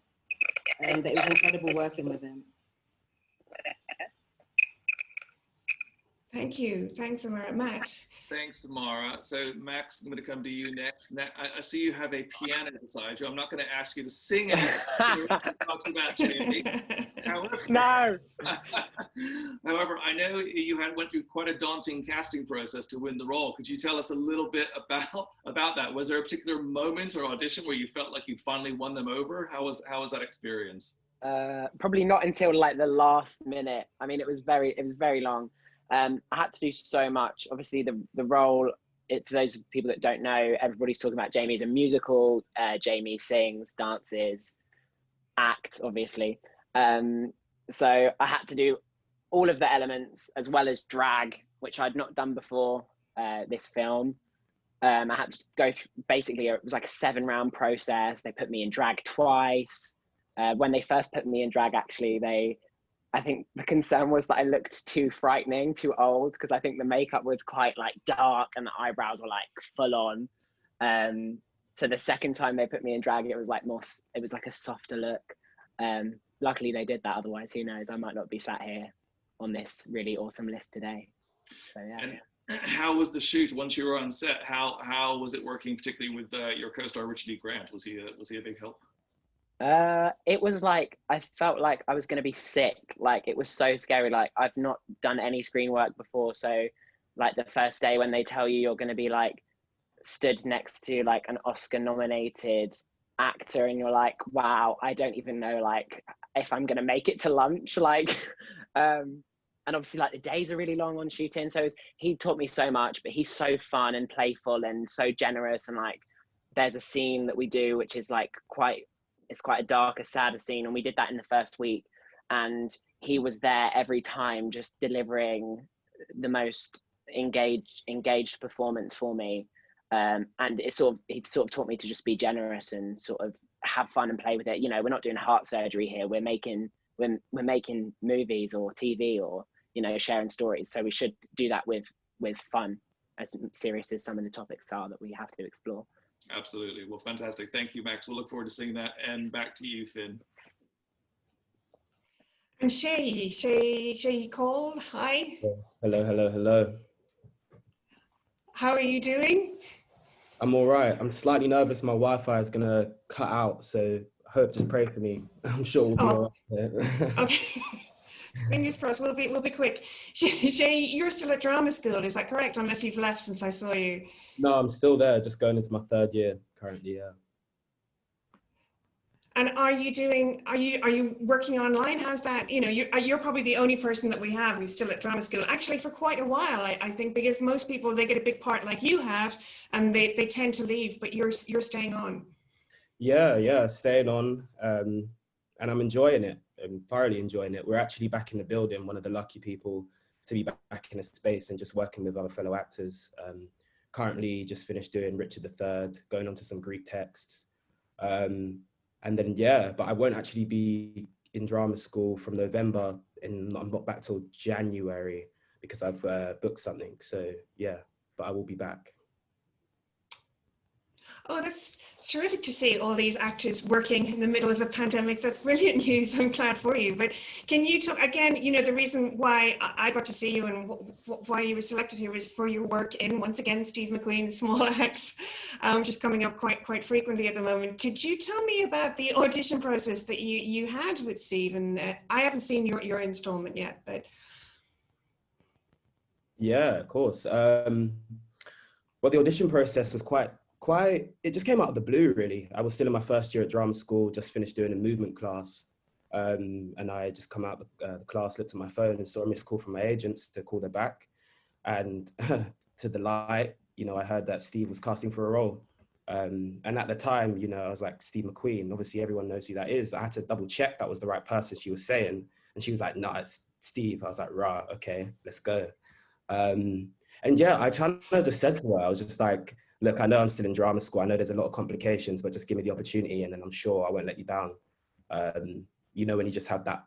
But it was incredible working with him. Thank you. Thanks, Amara. Matt. Thanks, Amara. So, Max, I'm going to come to you next. I see you have a piano beside you. I'm not going to ask you to sing anything talks about Jamie. No. However, I know you went through quite a daunting casting process to win the role. Could you tell us a little bit about that? Was there a particular moment or audition where you felt like you finally won them over? How was that experience? Probably not until like the last minute. I mean, it was very long. I had to do so much. Obviously, the role, for those people that don't know, everybody's talking about Jamie as a musical. Jamie sings, dances, acts, obviously. So I had to do all of the elements as well as drag, which I'd not done before this film. I had to go through, basically, it was like a 7-round process. They put me in drag twice. When they first put me in drag, actually, I think the concern was that I looked too frightening, too old, because I think the makeup was quite like dark and the eyebrows were like full on. So the second time they put me in drag, it was like a softer look. Luckily they did that, otherwise who knows, I might not be sat here on this really awesome list today. So yeah. And how was the shoot once you were on set? How was it working, particularly with your co-star Richard E. Grant? Was he a big help? It was like, I felt like I was going to be sick. Like, it was so scary. Like, I've not done any screen work before. So like the first day when they tell you you're going to be like stood next to like an Oscar nominated actor and you're like, wow, I don't even know like if I'm going to make it to lunch. Like, and obviously like the days are really long on shooting. So he taught me so much, but he's so fun and playful and so generous. And like, there's a scene that we do, which is like it's quite a darker, sadder scene, and we did that in the first week, and he was there every time just delivering the most engaged performance for me, and he sort of taught me to just be generous and sort of have fun and play with it. We're not doing heart surgery here, we're making movies or TV or sharing stories, so we should do that with fun, as serious as some of the topics are that we have to explore. Absolutely. Well, fantastic. Thank you, Max. We'll look forward to seeing that. And back to you, Finn. And Shay Cole, hi. Hello. How are you doing? I'm all right. I'm slightly nervous my Wi-Fi is going to cut out, so just pray for me. I'm sure we'll be all right. Okay. Fingers crossed. We'll be quick. Shay, you're still at drama school, is that correct? Unless you've left since I saw you. No, I'm still there, just going into my 3rd year currently, yeah. And are you working online? How's that? You know, you're probably the only person that we have who's still at drama school, actually for quite a while, I think, because most people, they get a big part like you have, and they tend to leave, but you're staying on. Yeah, staying on, and I'm enjoying it. I'm thoroughly enjoying it. We're actually back in the building, one of the lucky people to be back in a space and just working with other fellow actors. Currently just finished doing Richard III, going on to some Greek texts. And then, but I won't actually be in drama school from November, and I'm not back till January because I've booked something. So yeah, but I will be back. Oh, that's terrific to see all these actors working in the middle of a pandemic. That's brilliant news. I'm glad for you. But can you talk again, you know, the reason why I got to see you and why you were selected here was for your work in, once again, Steve McQueen's Small Axe, just coming up quite frequently at the moment. Could you tell me about the audition process that you had with Steve? And I haven't seen your installment yet, but. Yeah, of course. Well, the audition process was quite, it just came out of the blue, really. I was still in my 1st year at drama school, just finished doing a movement class. And I just come out the class, looked at my phone and saw a missed call from my agents to call her back. And to the light, you know, I heard that Steve was casting for a role. And at the time, you know, I was like, Steve McQueen, obviously everyone knows who that is. I had to double check that was the right person she was saying. And she was like, no, it's Steve. I was like, right, okay, let's go. And yeah, I kind of just said to her, I was just like, look, I know I'm still in drama school. I know there's a lot of complications, but just give me the opportunity and then I'm sure I won't let you down. You know, when you just have that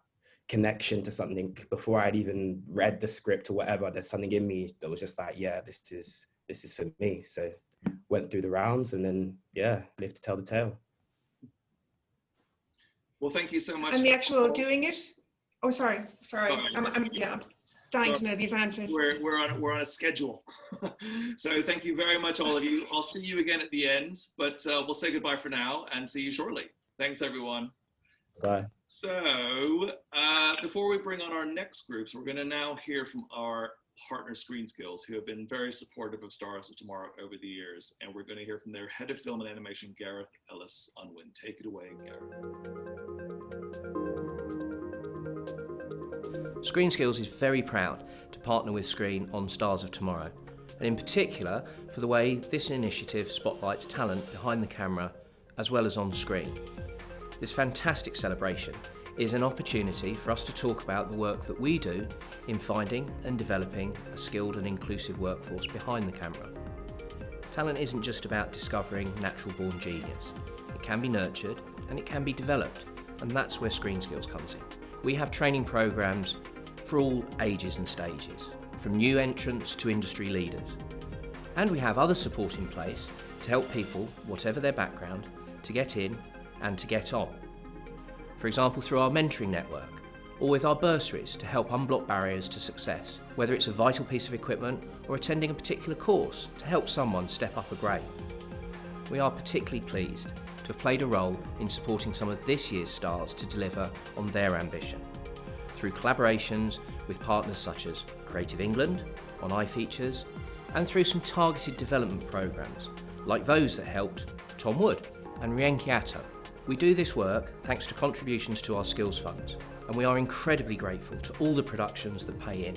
connection to something before I'd even read the script or whatever, there's something in me that was just like, yeah, this is for me. So went through the rounds and then, yeah, lived to tell the tale. Well, thank you so much. And the actual doing it? Oh, sorry. I'm dying to know these answers. We're on a schedule. So thank you very much, all of you. I'll see you again at the end, but we'll say goodbye for now and see you shortly. Thanks, everyone. Bye. So before we bring on our next groups, we're going to now hear from our partner Screen Skills, who have been very supportive of Stars of Tomorrow over the years. And we're going to hear from their head of film and animation, Gareth Ellis Unwin. Take it away, Gareth. Screen Skills is very proud to partner with Screen on Stars of Tomorrow, and in particular for the way this initiative spotlights talent behind the camera as well as on screen. This fantastic celebration is an opportunity for us to talk about the work that we do in finding and developing a skilled and inclusive workforce behind the camera. Talent isn't just about discovering natural-born genius. It can be nurtured and it can be developed, and that's where Screen Skills comes in. We have training programs for all ages and stages, from new entrants to industry leaders. And we have other support in place to help people, whatever their background, to get in and to get on. For example, through our mentoring network, or with our bursaries to help unblock barriers to success, whether it's a vital piece of equipment or attending a particular course to help someone step up a grade. We are particularly pleased to have played a role in supporting some of this year's stars to deliver on their ambition, through collaborations with partners such as Creative England on iFeatures, and through some targeted development programs, like those that helped Tom Wood and Rienki Atto. We do this work thanks to contributions to our skills funds, and we are incredibly grateful to all the productions that pay in.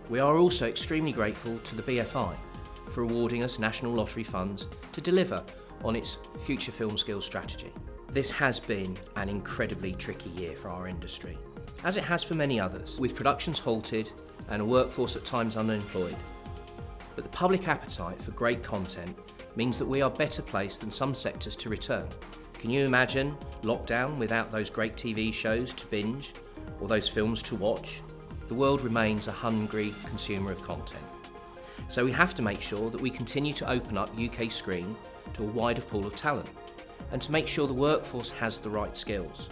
We are also extremely grateful to the BFI for awarding us National Lottery funds to deliver on its future film skills strategy. This has been an incredibly tricky year for our industry, as it has for many others, with productions halted and a workforce at times unemployed. But the public appetite for great content means that we are better placed than some sectors to return. Can you imagine lockdown without those great TV shows to binge or those films to watch? The world remains a hungry consumer of content. So we have to make sure that we continue to open up UK Screen to a wider pool of talent and to make sure the workforce has the right skills.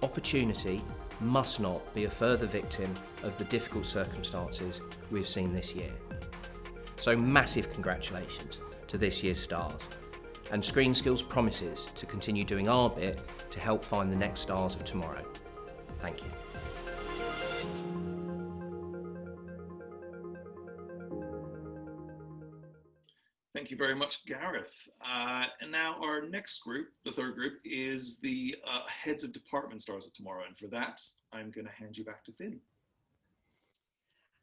Opportunity must not be a further victim of the difficult circumstances we've seen this year. So massive congratulations to this year's stars, and Screen Skills promises to continue doing our bit to help find the next stars of tomorrow. Thank you. Thank you very much, Gareth. And now our next group, the third group, is the heads of department stars of tomorrow. And for that, I'm going to hand you back to Finn.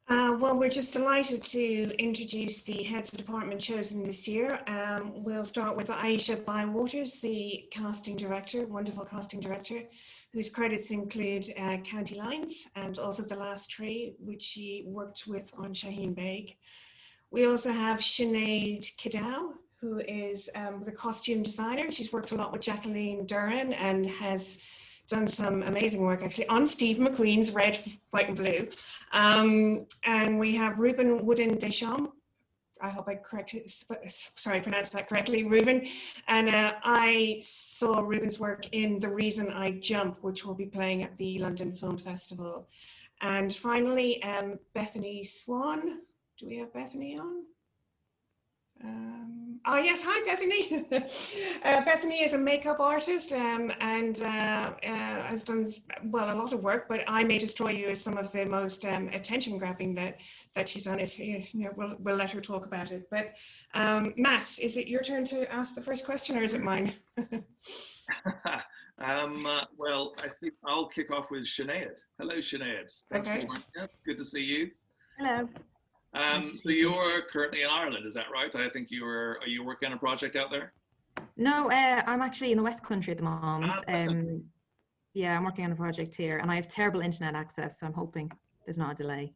Well, we're just delighted to introduce the heads of department chosen this year. We'll start with Aisha Bywaters, the casting director, wonderful casting director, whose credits include County Lines and also The Last Tree, which she worked with on Shaheen Baig. We also have Sinead Kiddow, who is the costume designer. She's worked a lot with Jacqueline Duran and has done some amazing work actually on Steve McQueen's Red, White and Blue. And we have Ruben Wooden Deschamps. I hope I pronounced that correctly, Ruben. And I saw Ruben's work in The Reason I Jump, which will be playing at the London Film Festival. And finally, Bethany Swan. Do we have Bethany on? Oh yes, hi Bethany. Bethany is a makeup artist and has done, well, a lot of work, but I May Destroy You is some of the most attention grabbing that she's done. If you know, we'll let her talk about it. But Matt, is it your turn to ask the first question, or is it mine? Well, I think I'll kick off with Sinead. Hello, Sinead. Thanks for joining us. Good to see you. Hello. So you're currently in Ireland, is that right? I think are you working on a project out there? No, I'm actually in the West Country at the moment. Yeah, I'm working on a project here, and I have terrible internet access, so I'm hoping there's not a delay.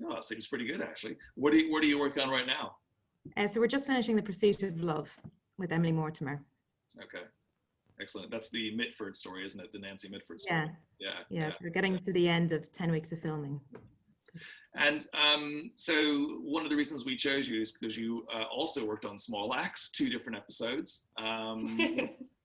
Oh, it seems pretty good actually. What are you working on right now? So we're just finishing The Pursuit of Love with Emily Mortimer. Okay, excellent. That's the Mitford story, isn't it? The Nancy Mitford story. Yeah. We're getting to the end of 10 weeks of filming. And so one of the reasons we chose you is because you also worked on Small Axe, 2 different episodes,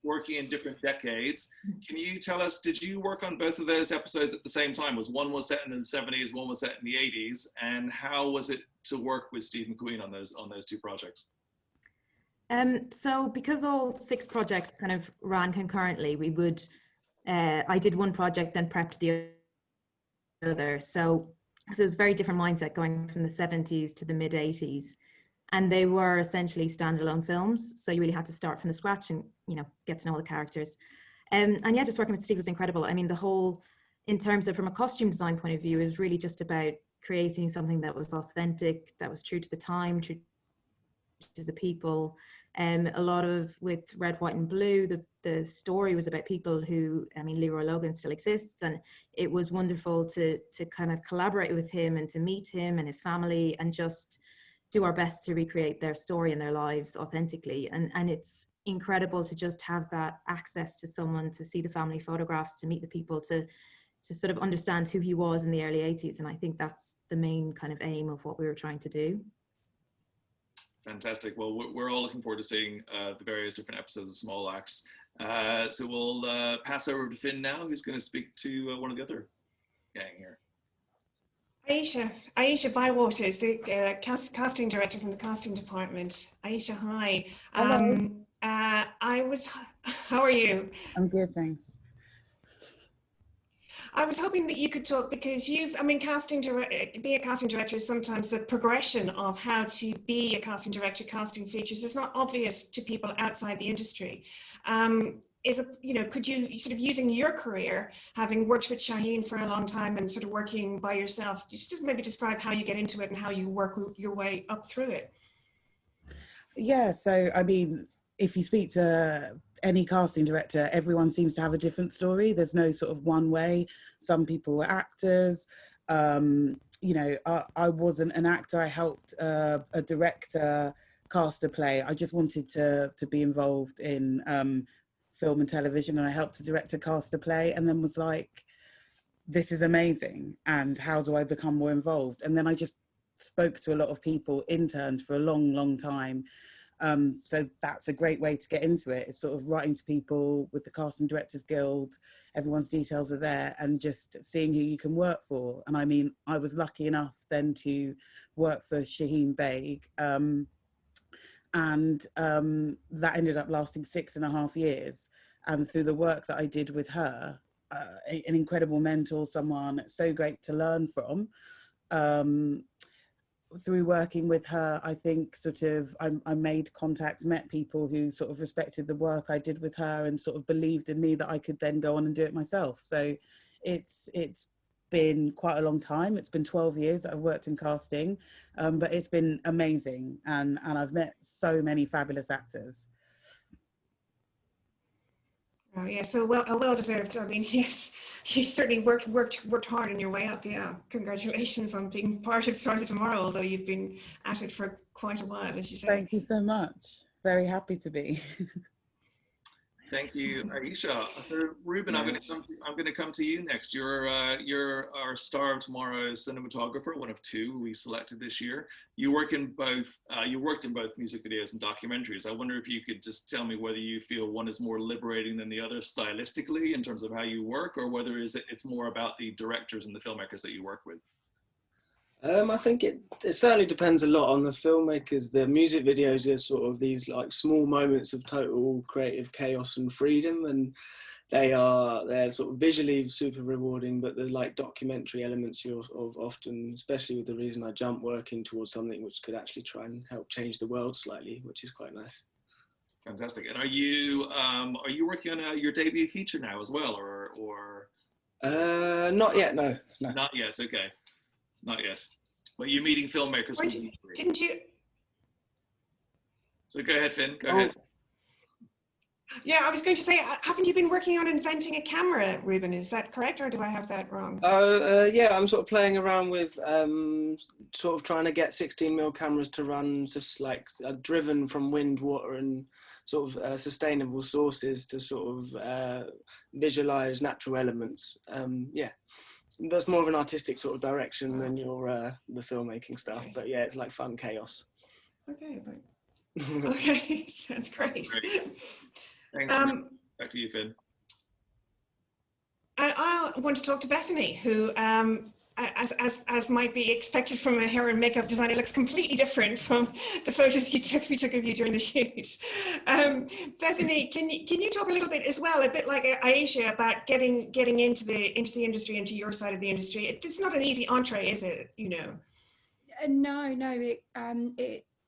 working in different decades. Can you tell us, did you work on both of those episodes at the same time? One was set in the 70s, one was set in the 80s, and how was it to work with Steve McQueen on those 2 projects? So because all 6 projects kind of ran concurrently, we would, I did one project, then prepped the other. So it was a very different mindset going from the 70s to the mid 80s. And they were essentially standalone films. So you really had to start from the scratch and, you know, get to know all the characters. And yeah, just working with Steve was incredible. I mean, the whole, in terms of from a costume design point of view, it was really just about creating something that was authentic, that was true to the time, true to the people. A lot of, with Red, White and Blue, the story was about people who, I mean, Leroy Logan still exists, and it was wonderful to kind of collaborate with him and to meet him and his family and just do our best to recreate their story and their lives authentically. And it's incredible to just have that access to someone, to see the family photographs, to meet the people, to sort of understand who he was in the early 80s. And I think that's the main kind of aim of what we were trying to do. Fantastic. Well, we're all looking forward to seeing the various different episodes of Small Axe. So we'll pass over to Finn now, who's going to speak to one of the other gang here. Aisha Bywaters, the casting director from the casting department. Aisha, hi. Hello. How are you? I'm good, thanks. I was hoping that you could talk, because being a casting director is sometimes the progression of how to be a casting director, casting features. It's not obvious to people outside the industry. Could you sort of, using your career, having worked with Shaheen for a long time and sort of working by yourself, just maybe describe how you get into it and how you work your way up through it? Yeah, so I mean, if you speak to any casting director, everyone seems to have a different story. There's no sort of one way. Some people were actors. I wasn't an actor. I helped a director cast a play. I just wanted to be involved in film and television, and I helped the director cast a play, and then was like, this is amazing, and how do I become more involved? And then I just spoke to a lot of people, interned for a long time. So that's a great way to get into it. It's sort of writing to people with the Casting Directors Guild. Everyone's details are there, and just seeing who you can work for. And I mean, I was lucky enough then to work for Shaheen Baig, and that ended up lasting 6.5 years. And through the work that I did with her, an incredible mentor, someone so great to learn from. through working with her, I think sort of I made contacts, met people who sort of respected the work I did with her and sort of believed in me that I could then go on and do it myself. So it's been quite a long time. It's been 12 years that I've worked in casting, but it's been amazing, and I've met so many fabulous actors. Oh, yeah, so well deserved. I mean, yes, you certainly worked hard on your way up. Yeah, congratulations on being part of Stars of Tomorrow, although you've been at it for quite a while, as you say. Thank you so much. Very happy to be. Thank you, Aisha. So, Ruben, I'm going to come to you next. You're our Star of Tomorrow cinematographer, one of two we selected this year. You work in both. You worked in both music videos and documentaries. I wonder if you could just tell me whether you feel one is more liberating than the other stylistically in terms of how you work, or whether it's more about the directors and the filmmakers that you work with. I think it certainly depends a lot on the filmmakers. The music videos are sort of these like small moments of total creative chaos and freedom, and they're sort of visually super rewarding, but the like documentary elements you're often, especially with The Reason I Jump, working towards something which could actually try and help change the world slightly, which is quite nice. Fantastic. And are you working on your debut feature now as well, or? Not yet. No. Not yet. Okay. Not yet. But you're meeting filmmakers. Didn't you? So go ahead, Finn. Go ahead. Yeah, I was going to say, haven't you been working on inventing a camera, Ruben? Is that correct, or do I have that wrong? Yeah, I'm sort of playing around with sort of trying to get 16mm cameras to run just like driven from wind, water, and sort of sustainable sources to sort of visualize natural elements. Yeah. That's more of an artistic sort of direction than your the filmmaking stuff, but yeah, it's like fun chaos. Okay, okay, sounds great. Thanks. Back to you, Finn. I want to talk to Bethany, who, as might be expected from a hair and makeup designer, looks completely different from the photos we took of you during the shoot. Bethany, can you talk a little bit as well, a bit like Aisha, about getting into the industry, into your side of the industry? It's not an easy entree, is it? You know. No.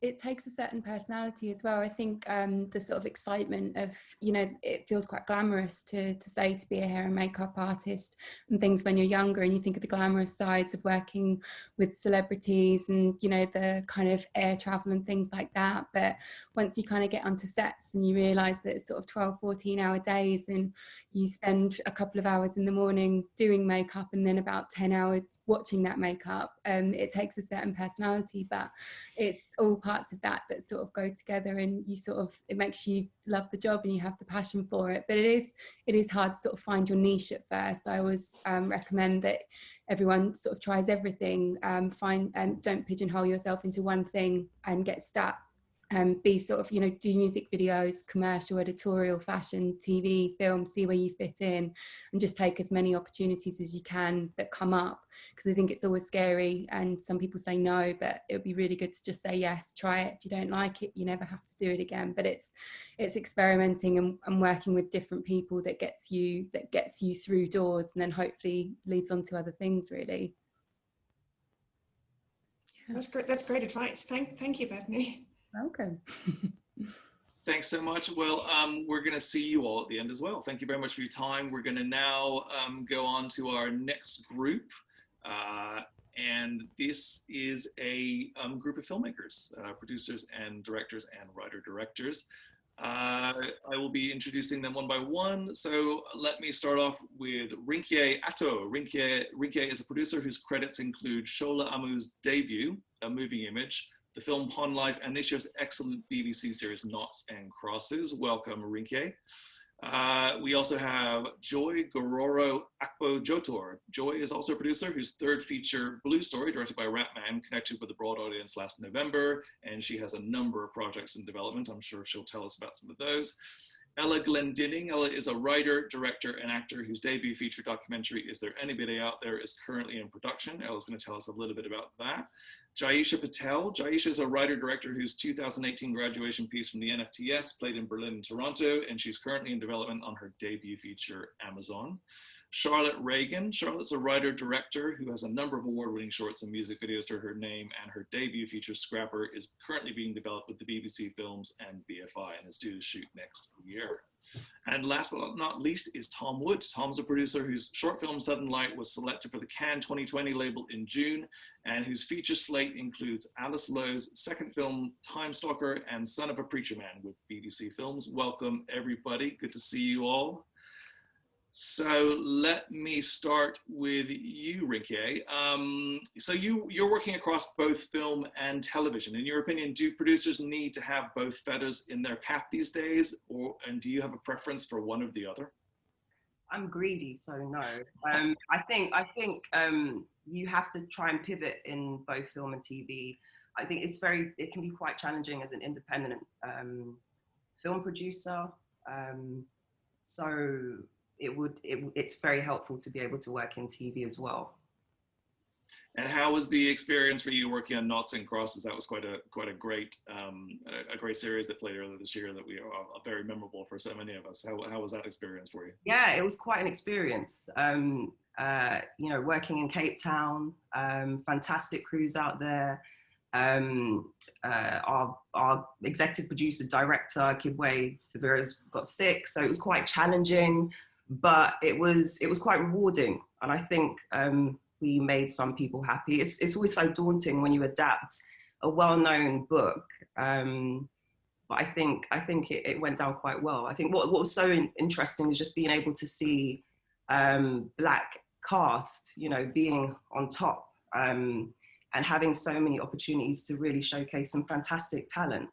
It takes a certain personality as well. I think the sort of excitement of, it feels quite glamorous to say to be a hair and makeup artist and things when you're younger, and you think of the glamorous sides of working with celebrities and, the kind of air travel and things like that. But once you kind of get onto sets and you realise that it's sort of 12, 14-hour days, and you spend a couple of hours in the morning doing makeup and then about 10 hours watching that makeup, it takes a certain personality, but it's all parts of that sort of go together, and it makes you love the job and you have the passion for it. But it is hard to sort of find your niche at first. I always recommend that everyone sort of tries everything. Don't pigeonhole yourself into one thing and get stuck. Be sort of, do music videos, commercial, editorial, fashion, TV, film, see where you fit in, and just take as many opportunities as you can that come up, because I think it's always scary and some people say no, but it would be really good to just say yes, try it. If you don't like it, you never have to do it again. But it's experimenting and working with different people that gets you through doors, and then hopefully leads on to other things, really. Yeah. That's great advice. Thank you, Bethany. Welcome. Thanks so much. Well, we're going to see you all at the end as well. Thank you very much for your time. We're going to now go on to our next group. And this is a group of filmmakers, producers and directors and writer-directors. I will be introducing them one by one. So let me start off with Rinke Atto. Rinke is a producer whose credits include Shola Amu's debut, A Moving Image, the film Pond Life, and this year's excellent BBC series Knots and Crosses. Welcome, Rinke. We also have Joy Gororo Akpo Jotor. Joy is also a producer whose third feature, Blue Story, directed by Ratman, connected with a broad audience last November, and she has a number of projects in development. I'm sure she'll tell us about some of those. Ella Glendinning. Ella is a writer, director, and actor whose debut feature documentary, Is There Anybody Out There?, is currently in production. Ella's going to tell us a little bit about that. Jaisha Patel. Jaisha is a writer-director whose 2018 graduation piece from the NFTS played in Berlin and Toronto, and she's currently in development on her debut feature, Amazon. Charlotte Reagan. Charlotte's a writer-director who has a number of award-winning shorts and music videos to her name, and her debut feature, Scrapper, is currently being developed with the BBC Films and BFI and is due to shoot next year. And last but not least is Tom Wood. Tom's a producer whose short film Southern Light was selected for the Cannes 2020 label in June, and whose feature slate includes Alice Lowe's second film, Time Stalker, and Son of a Preacher Man with BBC Films. Welcome, everybody. Good to see you all. So let me start with you, Rinke. So you're working across both film and television. In your opinion, do producers need to have both feathers in their cap these days, and do you have a preference for one or the other? I'm greedy, so no. I think you have to try and pivot in both film and TV. I think it can be quite challenging as an independent film producer. So it's very helpful to be able to work in TV as well. And how was the experience for you working on Noughts and Crosses? That was quite a great series that played earlier this year that we are very memorable for so many of us. How was that experience for you? Yeah, it was quite an experience. You know, working in Cape Town, fantastic crews out there. Our executive producer, director, Kibwe Tavira's got sick, so it was quite challenging, but it was quite rewarding. And I think we made some people happy. It's always so daunting when you adapt a well-known book, but I think it went down quite well. I think what was so interesting is just being able to see Black cast, you know, being on top, and having so many opportunities to really showcase some fantastic talent.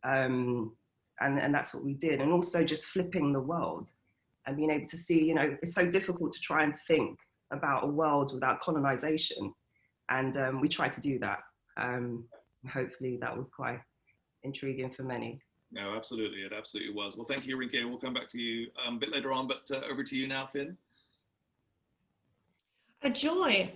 And that's what we did. And also just flipping the world and being able to see, you know, it's so difficult to try and think about a world without colonization. And we tried to do that. Hopefully that was quite intriguing for many. No, absolutely, it absolutely was. Well, thank you, Rinke. We'll come back to you a bit later on, but over to you now, Finn. Joy,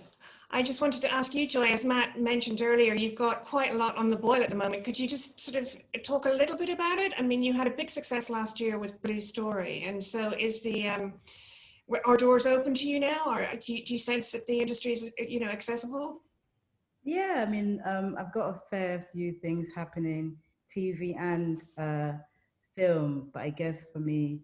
I just wanted to ask you, Joy, as Matt mentioned earlier, you've got quite a lot on the boil at the moment. Could you just sort of talk a little bit about it? I mean, you had a big success last year with Blue Story, and so is are doors open to you now, or do you sense that the industry is, you know, accessible? Yeah, I mean, I've got a fair few things happening, TV and film, but I guess for me,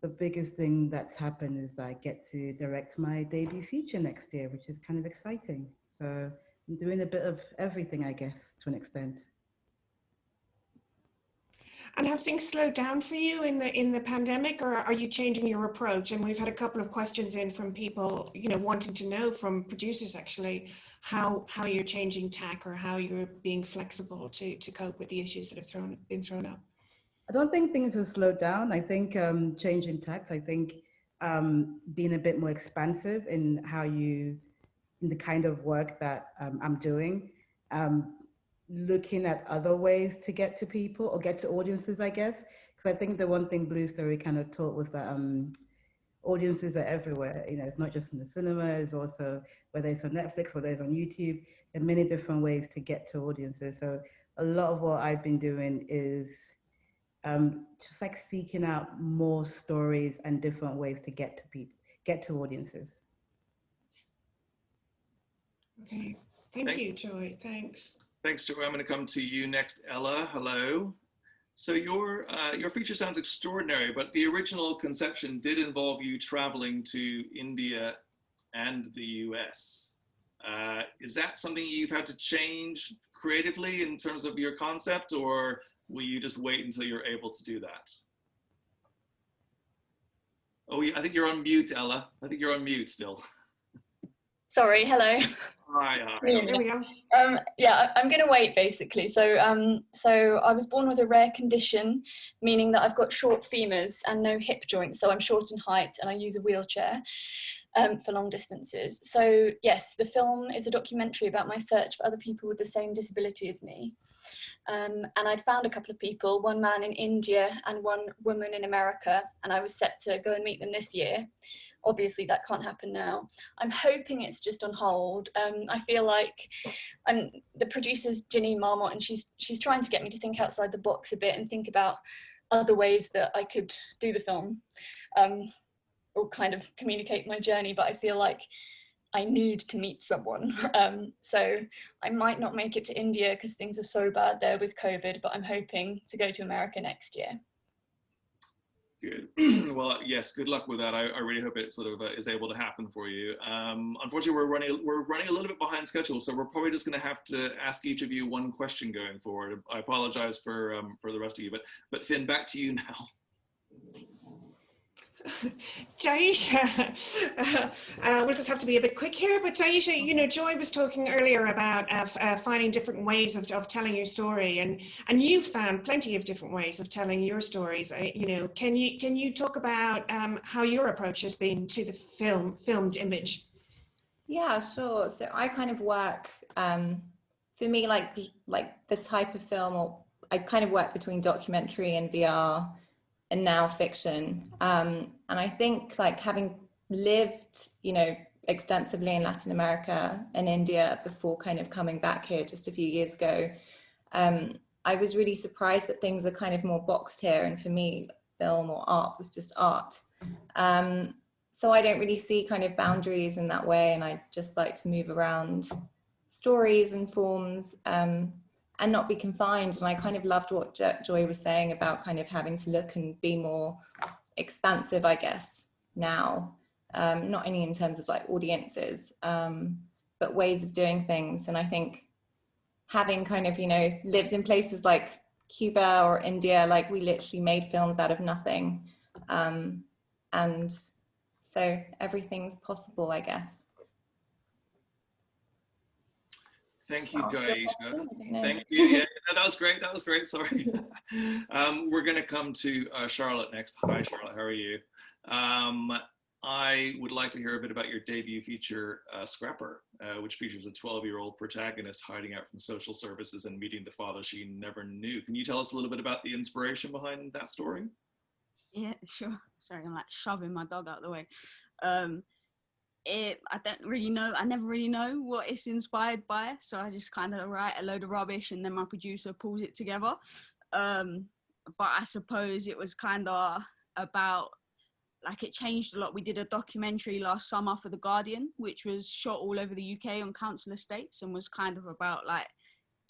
the biggest thing that's happened is that I get to direct my debut feature next year, which is kind of exciting. So I'm doing a bit of everything, I guess, to an extent. And have things slowed down for you in the pandemic, or are you changing your approach? And we've had a couple of questions in from people, you know, wanting to know from producers actually how you're changing tack or how you're being flexible to cope with the issues that have been thrown up. I don't think things have slowed down. I think changing tact. I think being a bit more expansive in in the kind of work that I'm doing. Looking at other ways to get to people or get to audiences, I guess. Because I think the one thing Blue Story kind of taught was that audiences are everywhere. You know, it's not just in the cinema, it's also whether it's on Netflix, whether it's on YouTube, there are many different ways to get to audiences. So a lot of what I've been doing is just like seeking out more stories and different ways to get to people, get to audiences. Okay, thank you, Joy. Thanks. Thanks, Joy. I'm going to come to you next, Ella. Hello. So your feature sounds extraordinary, but the original conception did involve you traveling to India and the US. Is that something you've had to change creatively in terms of your concept, or will you just wait until you're able to do that? Oh, I think you're on mute, Ella. I think you're on mute still. Sorry, hello. Hi. There we go. Yeah, I'm going to wait basically. So I was born with a rare condition, meaning that I've got short femurs and no hip joints. So I'm short in height and I use a wheelchair for long distances. So yes, the film is a documentary about my search for other people with the same disability as me. And I'd found a couple of people, one man in India and one woman in America, and I was set to go and meet them this year. Obviously that can't happen now. I'm hoping it's just on hold. I feel like the producer's Janine Marmot, and she's trying to get me to think outside the box a bit and think about other ways that I could do the film. or kind of communicate my journey, but I feel like I need to meet someone. So I might not make it to India because things are so bad there with COVID, but I'm hoping to go to America next year. Good. Well, yes, good luck with that. I really hope it sort of is able to happen for you. Unfortunately, we're running a little bit behind schedule, so we're probably just going to have to ask each of you one question going forward. I apologize for the rest of you, but Finn, back to you now. Jaisha, we'll just have to be a bit quick here, but Jaisha, you know, Joy was talking earlier about finding different ways of telling your story, and you've found plenty of different ways of telling your stories. You know, can you talk about how your approach has been to the filmed image? Yeah, sure. So I kind of work, for me, like the type of film, or I kind of work between documentary and VR and now fiction. And I think, like, having lived, you know, extensively in Latin America and India before kind of coming back here just a few years ago, I was really surprised that things are kind of more boxed here. And for me, film or art was just art. So I don't really see kind of boundaries in that way. And I just like to move around stories and forms, and not be confined. And I kind of loved what Joy was saying about kind of having to look and be more expansive, I guess, now, not only in terms of like audiences, but ways of doing things. And I think having kind of, you know, lived in places like Cuba or India, like we literally made films out of nothing. And so everything's possible, I guess. Thank you, Jaisha. Thank you. Yeah, that was great. That was great. Sorry. We're going to come to Charlotte next. Hi, Charlotte. How are you? I would like to hear a bit about your debut feature, Scrapper, which features a 12-year-old protagonist hiding out from social services and meeting the father she never knew. Can you tell us a little bit about the inspiration behind that story? Yeah, sure. Sorry, I'm like shoving my dog out of the way. I don't really know. I never really know what it's inspired by, so I just kind of write a load of rubbish and then my producer pulls it together. But I suppose it was kind of about, like, it changed a lot. We did a documentary last summer for The Guardian, which was shot all over the UK on council estates and was kind of about like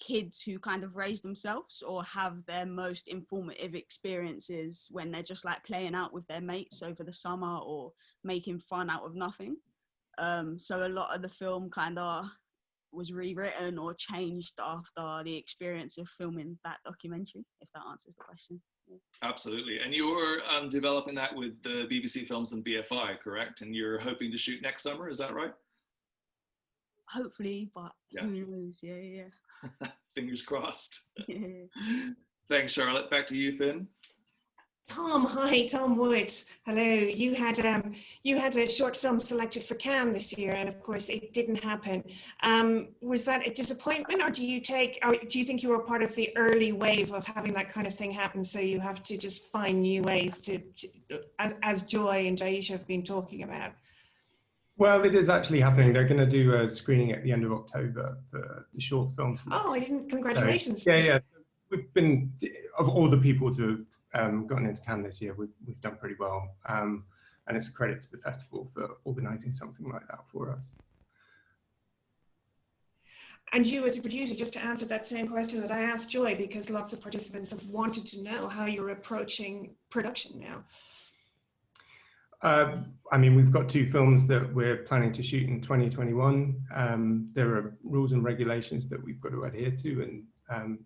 kids who kind of raise themselves or have their most informative experiences when they're just like playing out with their mates over the summer or making fun out of nothing. So a lot of the film kind of was rewritten or changed after the experience of filming that documentary, if that answers the question. Yeah. Absolutely. And you were developing that with the BBC Films and BFI, correct? And you're hoping to shoot next summer, is that right? Hopefully, but yeah. Who knows? Yeah. Fingers crossed. Yeah. Thanks, Charlotte. Back to you, Finn. Tom, hi, Tom Wood. Hello. You had a short film selected for Cannes this year, and of course it didn't happen. Was that a disappointment, or do you think you were part of the early wave of having that kind of thing happen? So you have to just find new ways to as Joy and Jaisha have been talking about. Well, it is actually happening. They're going to do a screening at the end of October for the short films. Oh, I didn't. Congratulations. So, yeah. We've been, of all the people to have gotten into Cannes this year, we've done pretty well. And it's a credit to the festival for organising something like that for us. And you as a producer, just to answer that same question that I asked Joy, because lots of participants have wanted to know how you're approaching production now. I mean, we've got 2 films that we're planning to shoot in 2021. There are rules and regulations that we've got to adhere to, and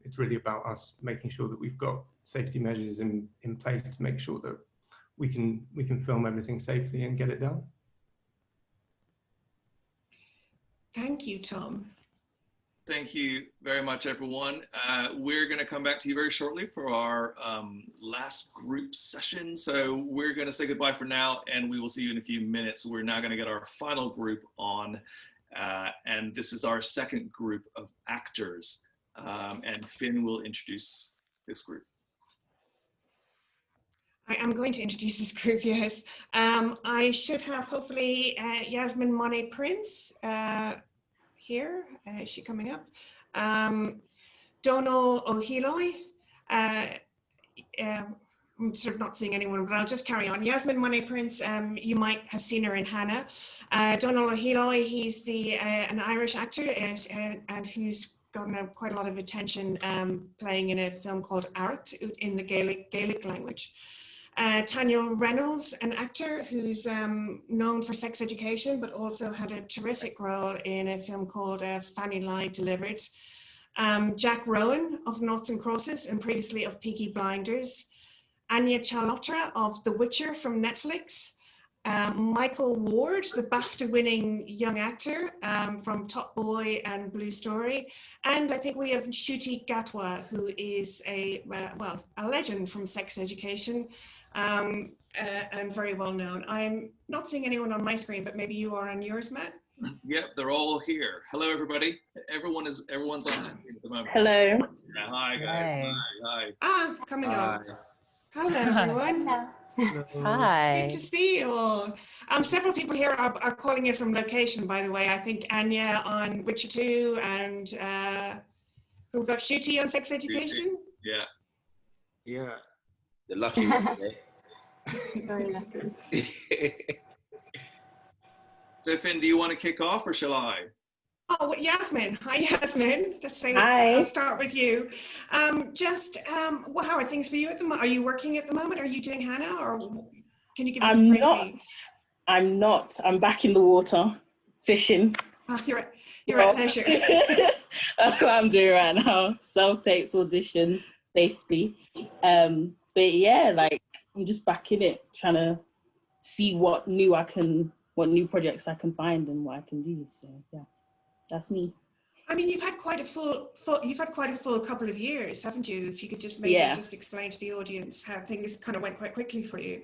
it's really about us making sure that we've got safety measures in place to make sure that we can film everything safely and get it done. Thank you, Tom. Thank you very much, everyone. We're going to come back to you very shortly for our last group session. So we're going to say goodbye for now, and we will see you in a few minutes. We're now going to get our final group on, and this is our second group of actors. And Finn will introduce this group. I am going to introduce this group, yes. I should have, hopefully, Yasmin Monet Prince here. Is she coming up? Dono Ohiloi, I'm sort of not seeing anyone, but I'll just carry on. Yasmin Monet-Prince, you might have seen her in Hannah. Donal O'Healy, he's an Irish actor and who's gotten quite a lot of attention playing in a film called Art in the Gaelic language. Tanya Reynolds, an actor who's known for Sex Education, but also had a terrific role in a film called Fanny Lie Delivered. Jack Rowan of Noughts and Crosses and previously of Peaky Blinders. Anya Chalotra of The Witcher from Netflix. Michael Ward, the BAFTA-winning young actor from Top Boy and Blue Story. And I think we have Ncuti Gatwa, who is a legend from Sex Education and very well known. I'm not seeing anyone on my screen, but maybe you are on yours, Matt? Yep, they're all here. Hello, everybody. Everyone's on screen at the moment. Hello. Yeah, hi, guys. Hi. Ah, coming on. Hello, everyone. Hi. Good to see you all. Several people here are calling in from location, by the way. I think Anya on Witcher 2 and who got Ncuti on Sex Education? Yeah. Yeah. The lucky one today. Very lucky. So Finn, do you want to kick off or shall I? Oh, Yasmin. Hi, Yasmin. Let's say Hi. I'll start with you. How are things for you at the moment? Are you working at the moment? Are you doing Hannah, or can you give us a crazy? I'm not. I'm back in the water, fishing. Oh, you're at leisure. That's what I'm doing right now. Self-tapes, auditions, safety. But yeah, like I'm just back in it, trying to see what new projects I can find and what I can do. So yeah. That's me. I mean, you've had quite a full couple of years, haven't you? If you could just maybe just explain to the audience how things kind of went quite quickly for you.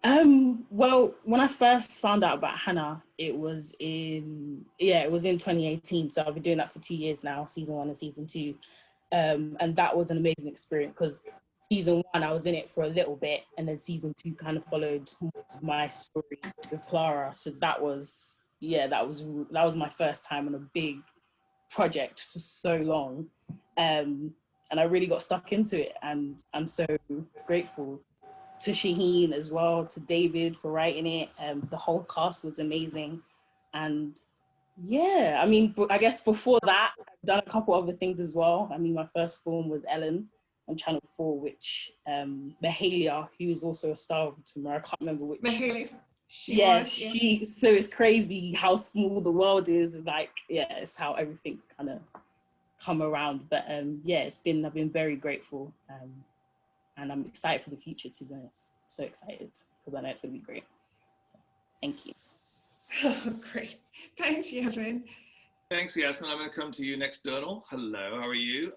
Well, when I first found out about Hannah, it was in 2018. So I've been doing that for 2 years now, season 1 and season 2. And that was an amazing experience because season 1, I was in it for a little bit, and then season 2 kind of followed my story with Clara. So that was my first time on a big project for so long. And I really got stuck into it. And I'm so grateful to Shaheen as well, to David for writing it. The whole cast was amazing. And yeah, I mean, I guess before that, I've done a couple other things as well. I mean, my first film was Ellen on Channel 4, which Mahalia, who is also a star of tomorrow, I can't remember which. Mahalia. So it's crazy how small the world is. Like, yeah, it's how everything's kind of come around. But yeah, I've been very grateful, and I'm excited for the future, to be honest. So excited because I know it's going to be great. So thank you. Oh, great. Thanks, Yasmin. Thanks, Yasmin. I'm going to come to you next, Donal. Hello, how are you?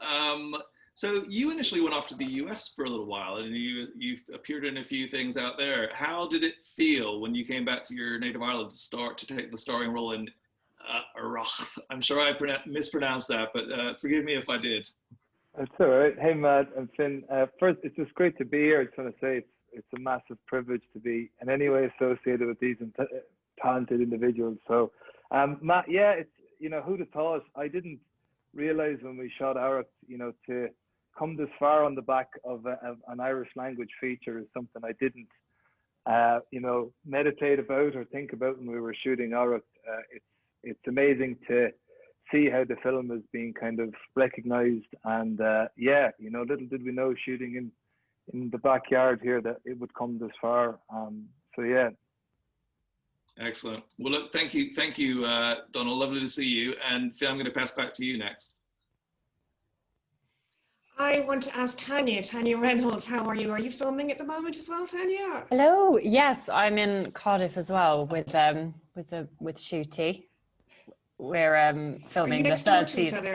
So you initially went off to the US for a little while, and you've appeared in a few things out there. How did it feel when you came back to your native Ireland to take the starring role in Arach? I'm sure I mispronounced that, but forgive me if I did. That's all right. Hey, Matt and Finn. First, it's just great to be here. I just want to say it's a massive privilege to be in any way associated with these talented individuals. So, Matt, yeah, it's, who'd have thought? I didn't realize when we shot Arach, to come this far on the back of an Irish language feature is something I didn't, meditate about or think about when we were shooting Arach. It's amazing to see how the film is being kind of recognized, and little did we know shooting in the backyard here that it would come this far. So yeah. Excellent. Well, look, thank you, Donal. Lovely to see you. And Phil, I'm going to pass back to you next. I want to ask Tanya Reynolds, how are you? Are you filming at the moment as well, Tanya? Hello. Yes, I'm in Cardiff as well with Ncuti. We're filming the third season.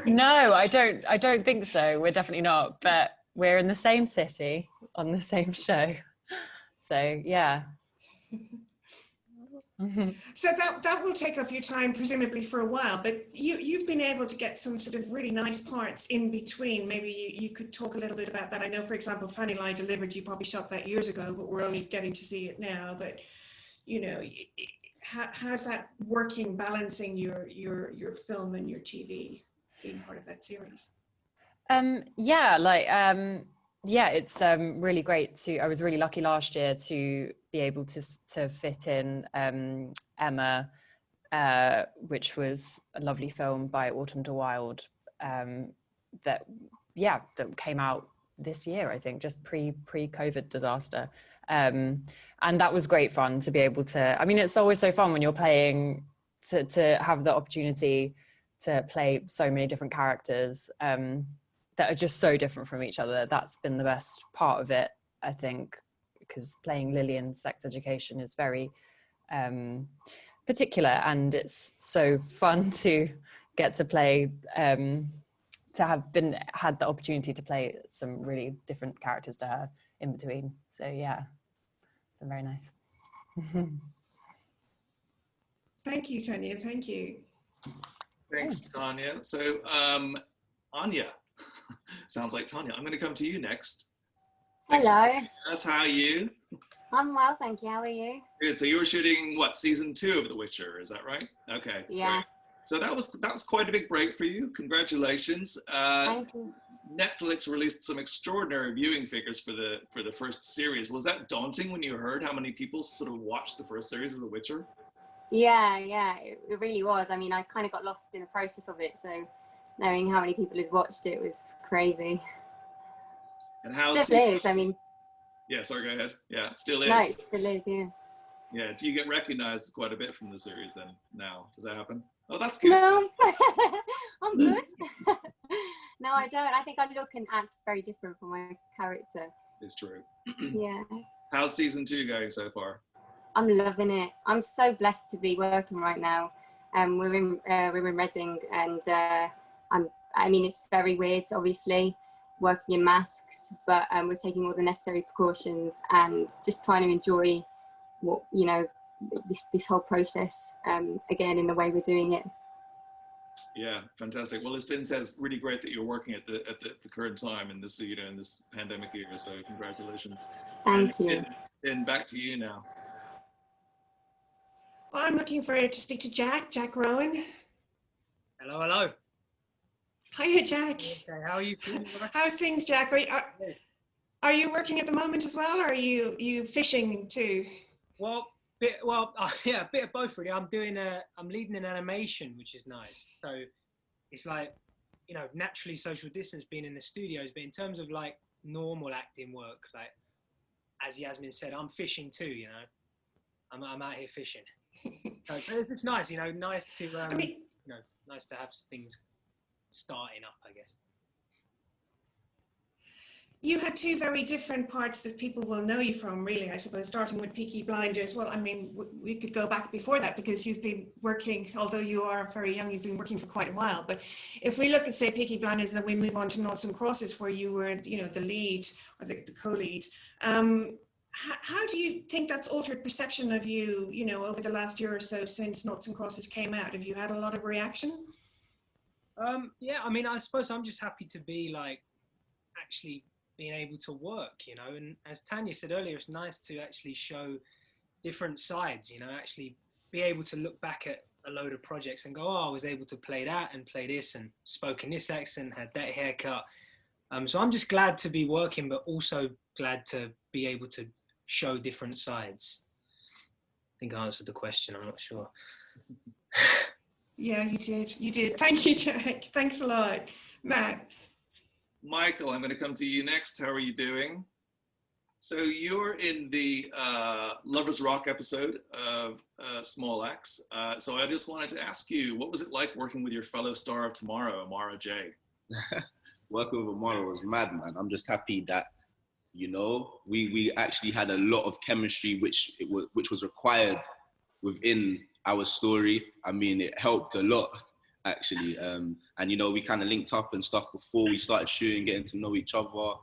No, I don't think so. We're definitely not. But we're in the same city on the same show. So yeah. So that will take up your time presumably for a while, but you've been able to get some sort of really nice parts in between. Maybe you could talk a little bit about that. I know, for example, Fanny Lie Delivered, you probably shot that years ago, but we're only getting to see it now. But how's that working, balancing your film and your TV, being part of that series? yeah, it's really great to. I was really lucky last year to be able to fit in Emma, which was a lovely film by Autumn de Wilde that came out this year, I think, just pre-COVID disaster. And that was great fun to be able to. I mean, it's always so fun when you're playing to have the opportunity to play so many different characters that are just so different from each other. That's been the best part of it, I think, because playing Lily in Sex Education is very particular, and it's so fun to get to play, to have had the opportunity to play some really different characters to her in between. So yeah, it's been very nice. Thank you, Tanya. Thank you. Thanks, Tanya. So, Anya, sounds like Tanya. I'm going to come to you next. Hello. That's how are you? I'm well, thank you. How are you? Good. So you were shooting what, season 2 of The Witcher? Is that right? Okay. Yeah. Great. So that was quite a big break for you. Congratulations. Thank you. Netflix released some extraordinary viewing figures for the first series. Was that daunting when you heard how many people sort of watched the first series of The Witcher? Yeah, it really was. I mean, I kind of got lost in the process of it, so knowing how many people had watched it was crazy. And how still is, I mean. Yeah, sorry, go ahead. Yeah, still is. No, it still is, yeah. Yeah, do you get recognized quite a bit from the series then now? Does that happen? Oh, that's good. No, I'm good. No, I don't. I think I look and act very different from my character. It's true. Yeah. How's season 2 going so far? I'm loving it. I'm so blessed to be working right now. We're in Reading, and I mean, it's very weird, obviously, working in masks, but we're taking all the necessary precautions and just trying to enjoy what, you know, this whole process again in the way we're doing it. Yeah, fantastic. Well, as Finn says, really great that you're working at the current time in this, you know, in this pandemic year. So congratulations. Thank you. Finn, back to you now. Well, I'm looking for to speak to Jack Rowan. Hello, hello. Hiya, Jack. Okay, how are you feeling? How's things, Jack? Are you working at the moment as well, or are you fishing too? Well, yeah, a bit of both really. I'm leading an animation, which is nice. So it's like, you know, naturally social distance being in the studios, but in terms of like normal acting work, like as Yasmin said, I'm fishing too. You know, I'm out here fishing. So it's nice, you know, nice to nice to have things starting up, I guess. You had 2 very different parts that people will know you from, really, I suppose, starting with Peaky Blinders. Well, I mean, we could go back before that because you've been working, although you are very young, you've been working for quite a while. But if we look at, say, Peaky Blinders, and then we move on to Noughts and Crosses, where you were, you know, the lead or the co-lead. How do you think that's altered perception of you, you know, over the last year or so since Noughts and Crosses came out? Have you had a lot of reaction? Yeah, I mean, I suppose I'm just happy to be like actually being able to work, you know, and as Tanya said earlier, it's nice to actually show different sides, you know, actually be able to look back at a load of projects and go, oh, I was able to play that and play this and spoke in this accent, had that haircut. So I'm just glad to be working, but also glad to be able to show different sides. I think I answered the question, I'm not sure. Yeah, you did. Thank you, Jack. Thanks a lot. Matt. Michael, I'm going to come to you next. How are you doing? So you're in the Lovers Rock episode of Small Axe. So I just wanted to ask you, what was it like working with your fellow star of tomorrow, Amara J? Working with Amara was mad, man. I'm just happy that, you know, we actually had a lot of chemistry, which was required within our story. I mean, it helped a lot, actually. And, you know, we kind of linked up and stuff before we started shooting, getting to know each other.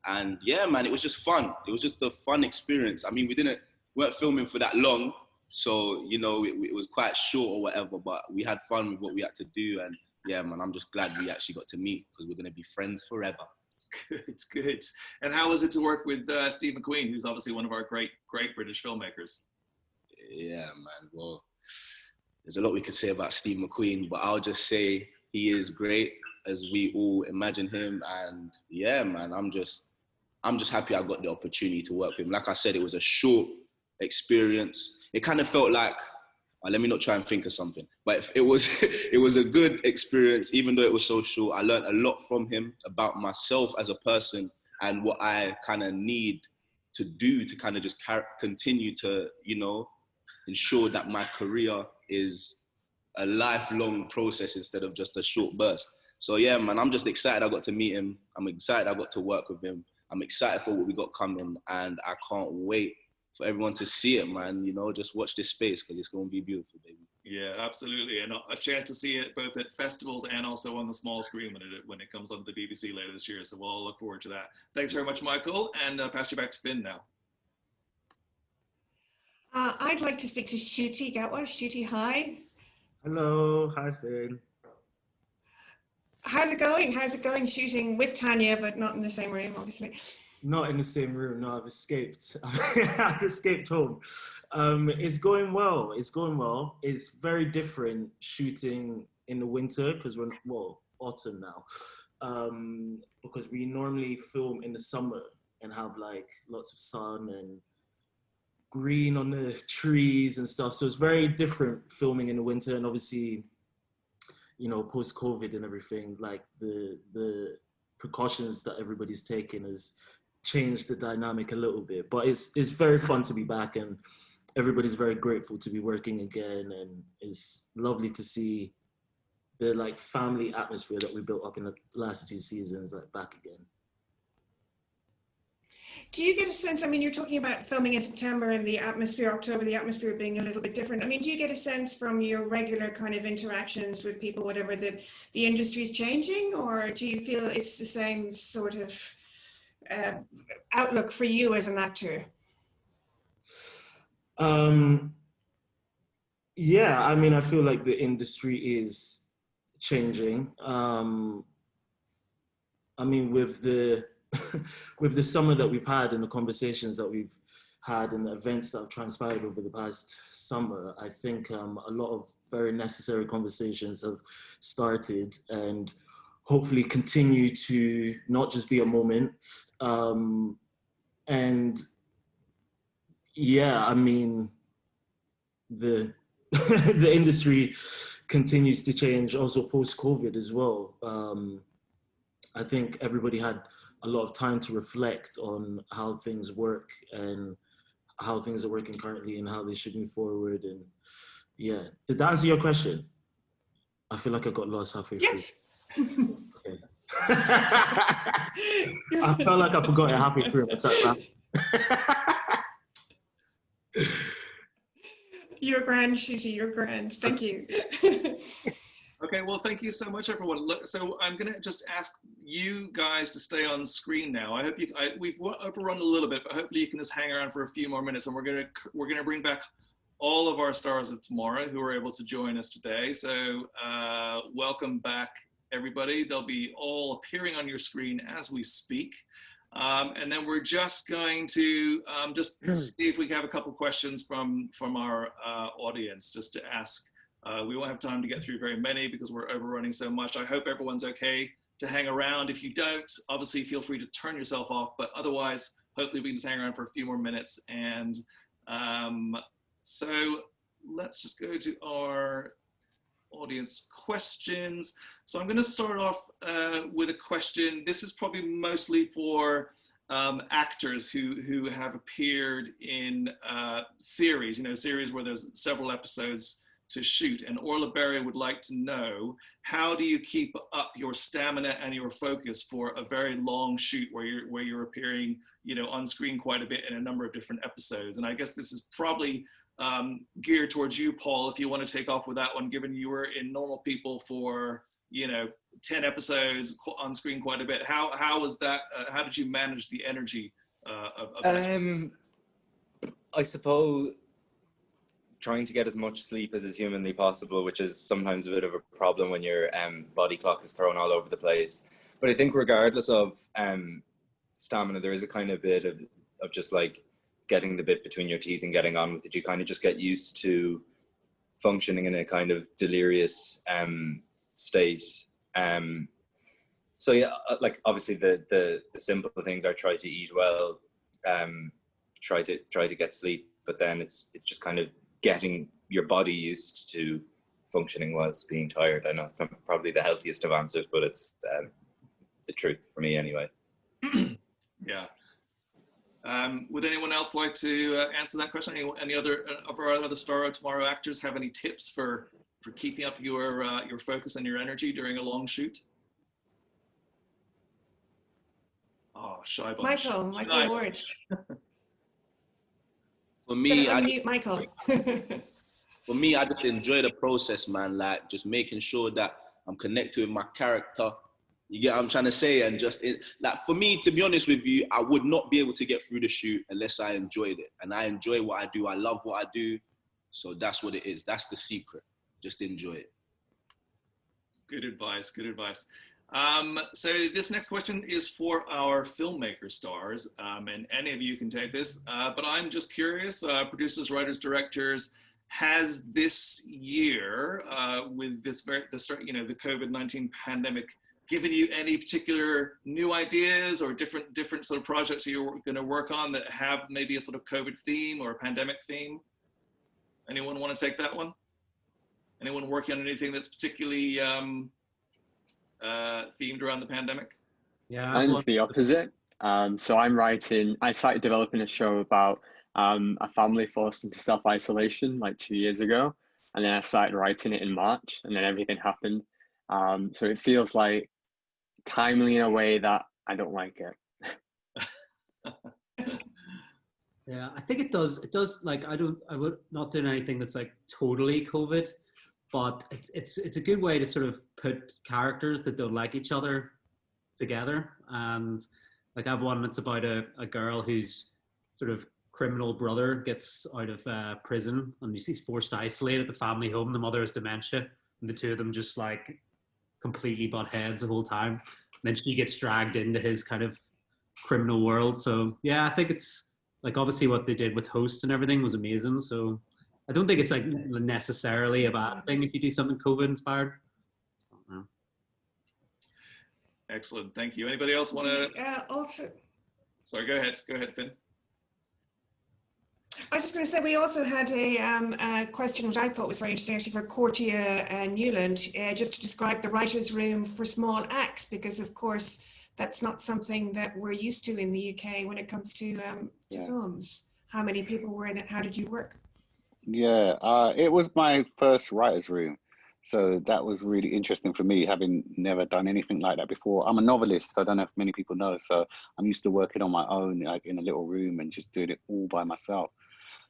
And yeah, man, it was just fun. It was just a fun experience. I mean, we weren't filming for that long. So, you know, it was quite short or whatever, but we had fun with what we had to do. And yeah, man, I'm just glad we actually got to meet because we're going to be friends forever. Good, good. And how was it to work with Steve McQueen, who's obviously one of our great British filmmakers? Yeah, man. Well, there's a lot we could say about Steve McQueen, but I'll just say he is great as we all imagine him. And yeah, man, I'm just I'm just happy I got the opportunity to work with him. Like I said, it was a short experience. It kind of felt like, let me not try and think of something, but it was it was a good experience, even though it was so short. I learned a lot from him about myself as a person and what I kind of need to do to kind of just continue to, you know, ensure that my career is a lifelong process instead of just a short burst. So yeah, man, I'm just excited I got to meet him. I'm excited I got to work with him. I'm excited for what we got coming, and I can't wait for everyone to see it, man. You know, just watch this space because it's going to be beautiful, baby. Yeah, absolutely. And a chance to see it both at festivals and also on the small screen when it comes on the BBC later this year. So we'll all look forward to that. Thanks very much, Michael. And pass you back to Finn now. I'd like to speak to Shuti Gatwa. Shuti, hi. Hello, hi Finn. How's it going? How's it going shooting with Tanya, but not in the same room, obviously? Not in the same room. No, I've escaped. I've escaped home. It's going well. It's going well. It's very different shooting in the winter because we're, well, autumn now. Because we normally film in the summer and have like lots of sun and green on the trees and stuff. So it's very different filming in the winter, and obviously, you know, post-COVID and everything, like the precautions that everybody's taken has changed the dynamic a little bit. But it's very fun to be back, and everybody's very grateful to be working again, and it's lovely to see the like family atmosphere that we built up in the last 2 seasons like back again. Do you get a sense, I mean, you're talking about filming in September and the atmosphere, October, the atmosphere being a little bit different. I mean, do you get a sense from your regular kind of interactions with people, whatever, that the industry's changing, or do you feel it's the same sort of outlook for you as an actor? Yeah, I mean, I feel like the industry is changing. I mean, with the with the summer that we've had and the conversations that we've had and the events that have transpired over the past summer, I think a lot of very necessary conversations have started and hopefully continue to not just be a moment. And yeah, I mean, the the industry continues to change also post-COVID as well. I think everybody had a lot of time to reflect on how things work and how things are working currently and how they should move forward. And yeah, did that answer your question? I feel like I got lost halfway through. Yes. Okay. I felt like I forgot it halfway through. You're grand, Shuti, you're grand. Thank you. Okay, well, thank you so much, everyone. Look, so I'm going to just ask you guys to stay on screen now. I hope we've overrun a little bit, but hopefully you can just hang around for a few more minutes, and we're going to bring back all of our stars of tomorrow who are able to join us today. So welcome back, everybody. They'll be all appearing on your screen as we speak. And then we're just going to just see if we can have a couple questions from our audience just to ask. We won't have time to get through very many because we're overrunning so much. I hope everyone's okay to hang around. If you don't, obviously feel free to turn yourself off, but otherwise, hopefully we can just hang around for a few more minutes. And so let's just go to our audience questions. So I'm going to start off with a question. This is probably mostly for actors who have appeared in series, you know, series where there's several episodes to shoot. And Orla Berry would like to know, how do you keep up your stamina and your focus for a very long shoot where you're appearing, you know, on screen quite a bit in a number of different episodes? And I guess this is probably geared towards you, Paul, if you want to take off with that one, given you were in Normal People for, you know, 10 episodes on screen quite a bit. How was that? How did you manage the energy of that? I suppose trying to get as much sleep as is humanly possible, which is sometimes a bit of a problem when your body clock is thrown all over the place. But I think regardless of stamina, there is a kind of bit of just like getting the bit between your teeth and getting on with it. You kind of just get used to functioning in a kind of delirious state. So yeah, like obviously the simple things are try to eat well, try to get sleep, but then it's just kind of getting your body used to functioning whilst being tired. I know it's not probably the healthiest of answers, but it's the truth for me anyway. Yeah. Would anyone else like to answer that question? Any other of our other Star of Tomorrow actors have any tips for keeping up your focus and your energy during a long shoot? Oh, shy bunch. Michael Ward. For me, unmute Michael. For me, I just enjoy the process, man. Like just making sure that I'm connected with my character. You get what I'm trying to say? And just like for me, to be honest with you, I would not be able to get through the shoot unless I enjoyed it. And I enjoy what I do. I love what I do. So that's what it is. That's the secret. Just enjoy it. Good advice. Good advice. So this next question is for our filmmaker stars, and any of you can take this, but I'm just curious, producers, writers, directors, has this year with the COVID-19 pandemic given you any particular new ideas or different sort of projects you're going to work on that have maybe a sort of COVID theme or a pandemic theme? Anyone want to take that one? Anyone working on anything that's particularly themed around the pandemic? Yeah, mine's the opposite. So I started developing a show about a family forced into self-isolation like 2 years ago. And then I started writing it in March, and then everything happened. So it feels like timely in a way that I don't like it. Yeah, I think it does. It does. Like I would not do anything that's like totally COVID, but it's a good way to sort of put characters that don't like each other together. And like I have one that's about a girl whose sort of criminal brother gets out of prison, and he's forced to isolate at the family home. The mother has dementia, and the two of them just like completely butt heads the whole time. And then she gets dragged into his kind of criminal world. So yeah, I think it's like obviously what they did with hosts and everything was amazing. So I don't think it's like necessarily a bad thing if you do something COVID inspired. Excellent, thank you. Anybody else want to? Also. Sorry, go ahead, Finn. I was just going to say, we also had a question which I thought was very interesting actually for Cortia Newland, just to describe the writer's room for small acts, because of course that's not something that we're used to in the UK when it comes to films. How many people were in it? How did you work? Yeah, it was my first writer's room. So that was really interesting for me, having never done anything like that before. I'm a novelist. I don't know if many people know. So I'm used to working on my own, like in a little room and just doing it all by myself.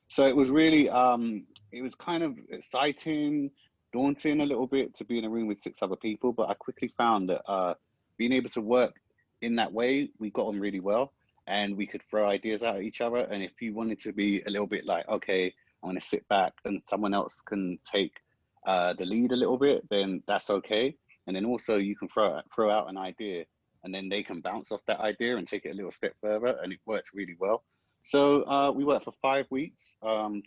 So it was really, it was kind of exciting, daunting a little bit to be in a room with 6 other people. But I quickly found that being able to work in that way, we got on really well and we could throw ideas out at each other. And if you wanted to be a little bit like, okay, I want to sit back and someone else can take the lead a little bit, then that's okay. And then also you can throw out an idea and then they can bounce off that idea and take it a little step further, and it works really well. So we worked for 5 weeks.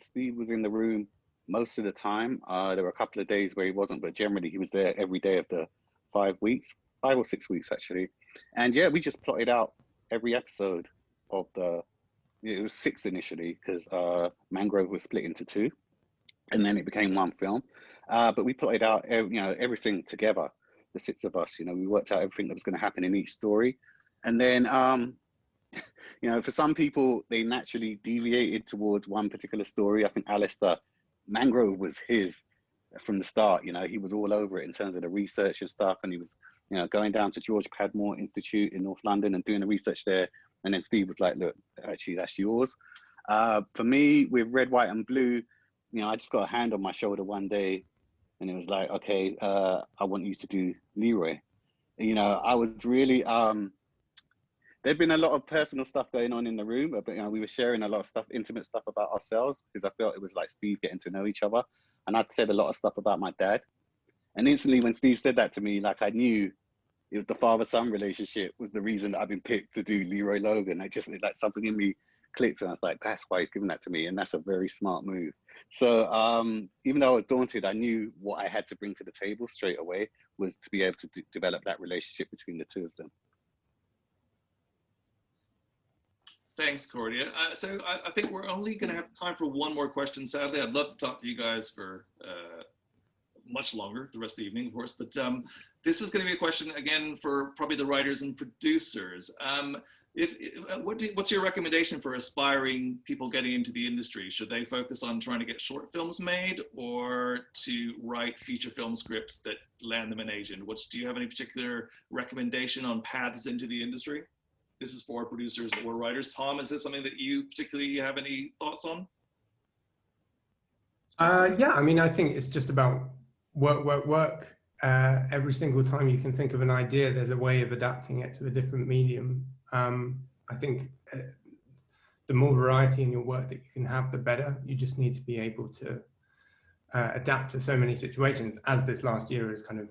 Steve was in the room most of the time. There were a couple of days where he wasn't, but generally he was there every day of the 5 weeks, 5 or 6 weeks actually. And yeah, we just plotted out every episode of it was 6 initially because Mangrove was split into 2 and then it became 1 film. But we plotted out, everything together, the 6 of us. We worked out everything that was going to happen in each story. And then, for some people, they naturally deviated towards one particular story. I think Alistair, Mangrove was his from the start. He was all over it in terms of the research and stuff. And he was, going down to George Padmore Institute in North London and doing the research there. And then Steve was like, look, actually, that's yours. For me, with Red, White and Blue, I just got a hand on my shoulder one day and it was like, okay, I want you to do Leroy. I was really, there'd been a lot of personal stuff going on in the room, but we were sharing a lot of stuff, intimate stuff about ourselves, because I felt it was like Steve getting to know each other. And I'd said a lot of stuff about my dad. And instantly when Steve said that to me, like I knew it was the father-son relationship was the reason that I've been picked to do Leroy Logan. Like something in me clicked, and I was like, that's why he's giving that to me, and that's a very smart move. So even though I was daunted, I knew what I had to bring to the table straight away was to be able to develop that relationship between the two of them. Thanks, Cordia. So I think we're only going to have time for one more question, sadly. I'd love to talk to you guys for much longer, the rest of the evening, of course. But this is going to be a question, again, for probably the writers and producers. What's your recommendation for aspiring people getting into the industry? Should they focus on trying to get short films made or to write feature film scripts that land them an agent? Do you have any particular recommendation on paths into the industry? This is for producers or writers. Tom, is this something that you particularly have any thoughts on? Yeah, I mean, I think it's just about work. Every single time you can think of an idea, there's a way of adapting it to a different medium. I think the more variety in your work that you can have, the better. You just need to be able to adapt to so many situations, as this last year has kind of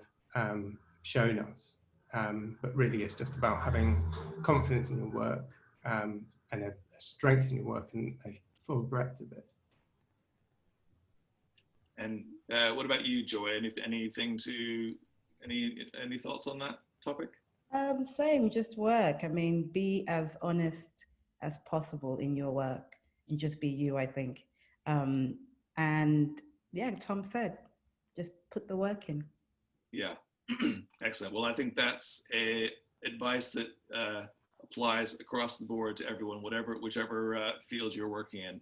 shown us. But really, it's just about having confidence in your work and a strength in your work and a full breadth of it. And what about you, Joy? Any thoughts on that topic? Same, just work. I mean, be as honest as possible in your work and just be you, I think. And yeah, Tom said, just put the work in. Yeah, excellent. Well, I think that's advice that applies across the board to everyone, whichever field you're working in.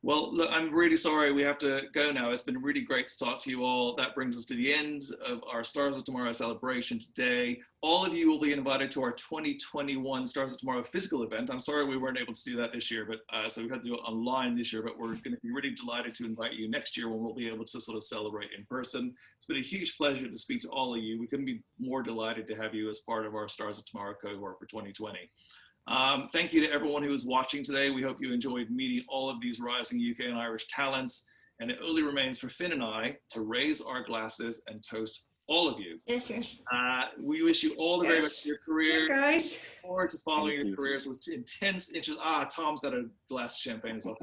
Well, look, I'm really sorry we have to go now. It's been really great to talk to you all. That brings us to the end of our Stars of Tomorrow celebration today. All of you will be invited to our 2021 Stars of Tomorrow physical event. I'm sorry we weren't able to do that this year, but so we've had to do it online this year, but we're going to be really delighted to invite you next year when we'll be able to sort of celebrate in person. It's been a huge pleasure to speak to all of you. We couldn't be more delighted to have you as part of our Stars of Tomorrow cohort for 2020. Thank you to everyone who was watching today. We hope you enjoyed meeting all of these rising UK and Irish talents. And it only remains for Finn and I to raise our glasses and toast all of you. Yes, yes. We wish you all the very best for your career. Cheers, guys. Look forward to following your careers with intense interest. Tom's got a glass of champagne as well.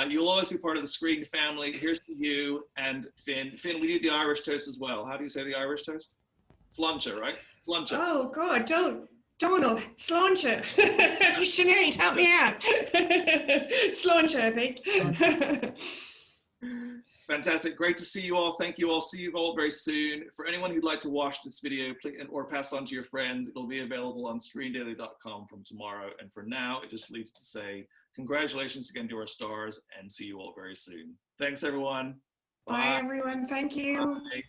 You'll always be part of the Screen family. Here's to you and Finn. Finn, we need the Irish toast as well. How do you say the Irish toast? Sláinte, right? Sláinte. Oh, God, Donald, sláinte. Sinead, help me out. Sláinte, I think. Fantastic. Great to see you all. Thank you all. See you all very soon. For anyone who'd like to watch this video or pass it on to your friends, it'll be available on screendaily.com from tomorrow. And for now, it just leaves to say congratulations again to our stars and see you all very soon. Thanks, everyone. Bye everyone. Thank you. Bye.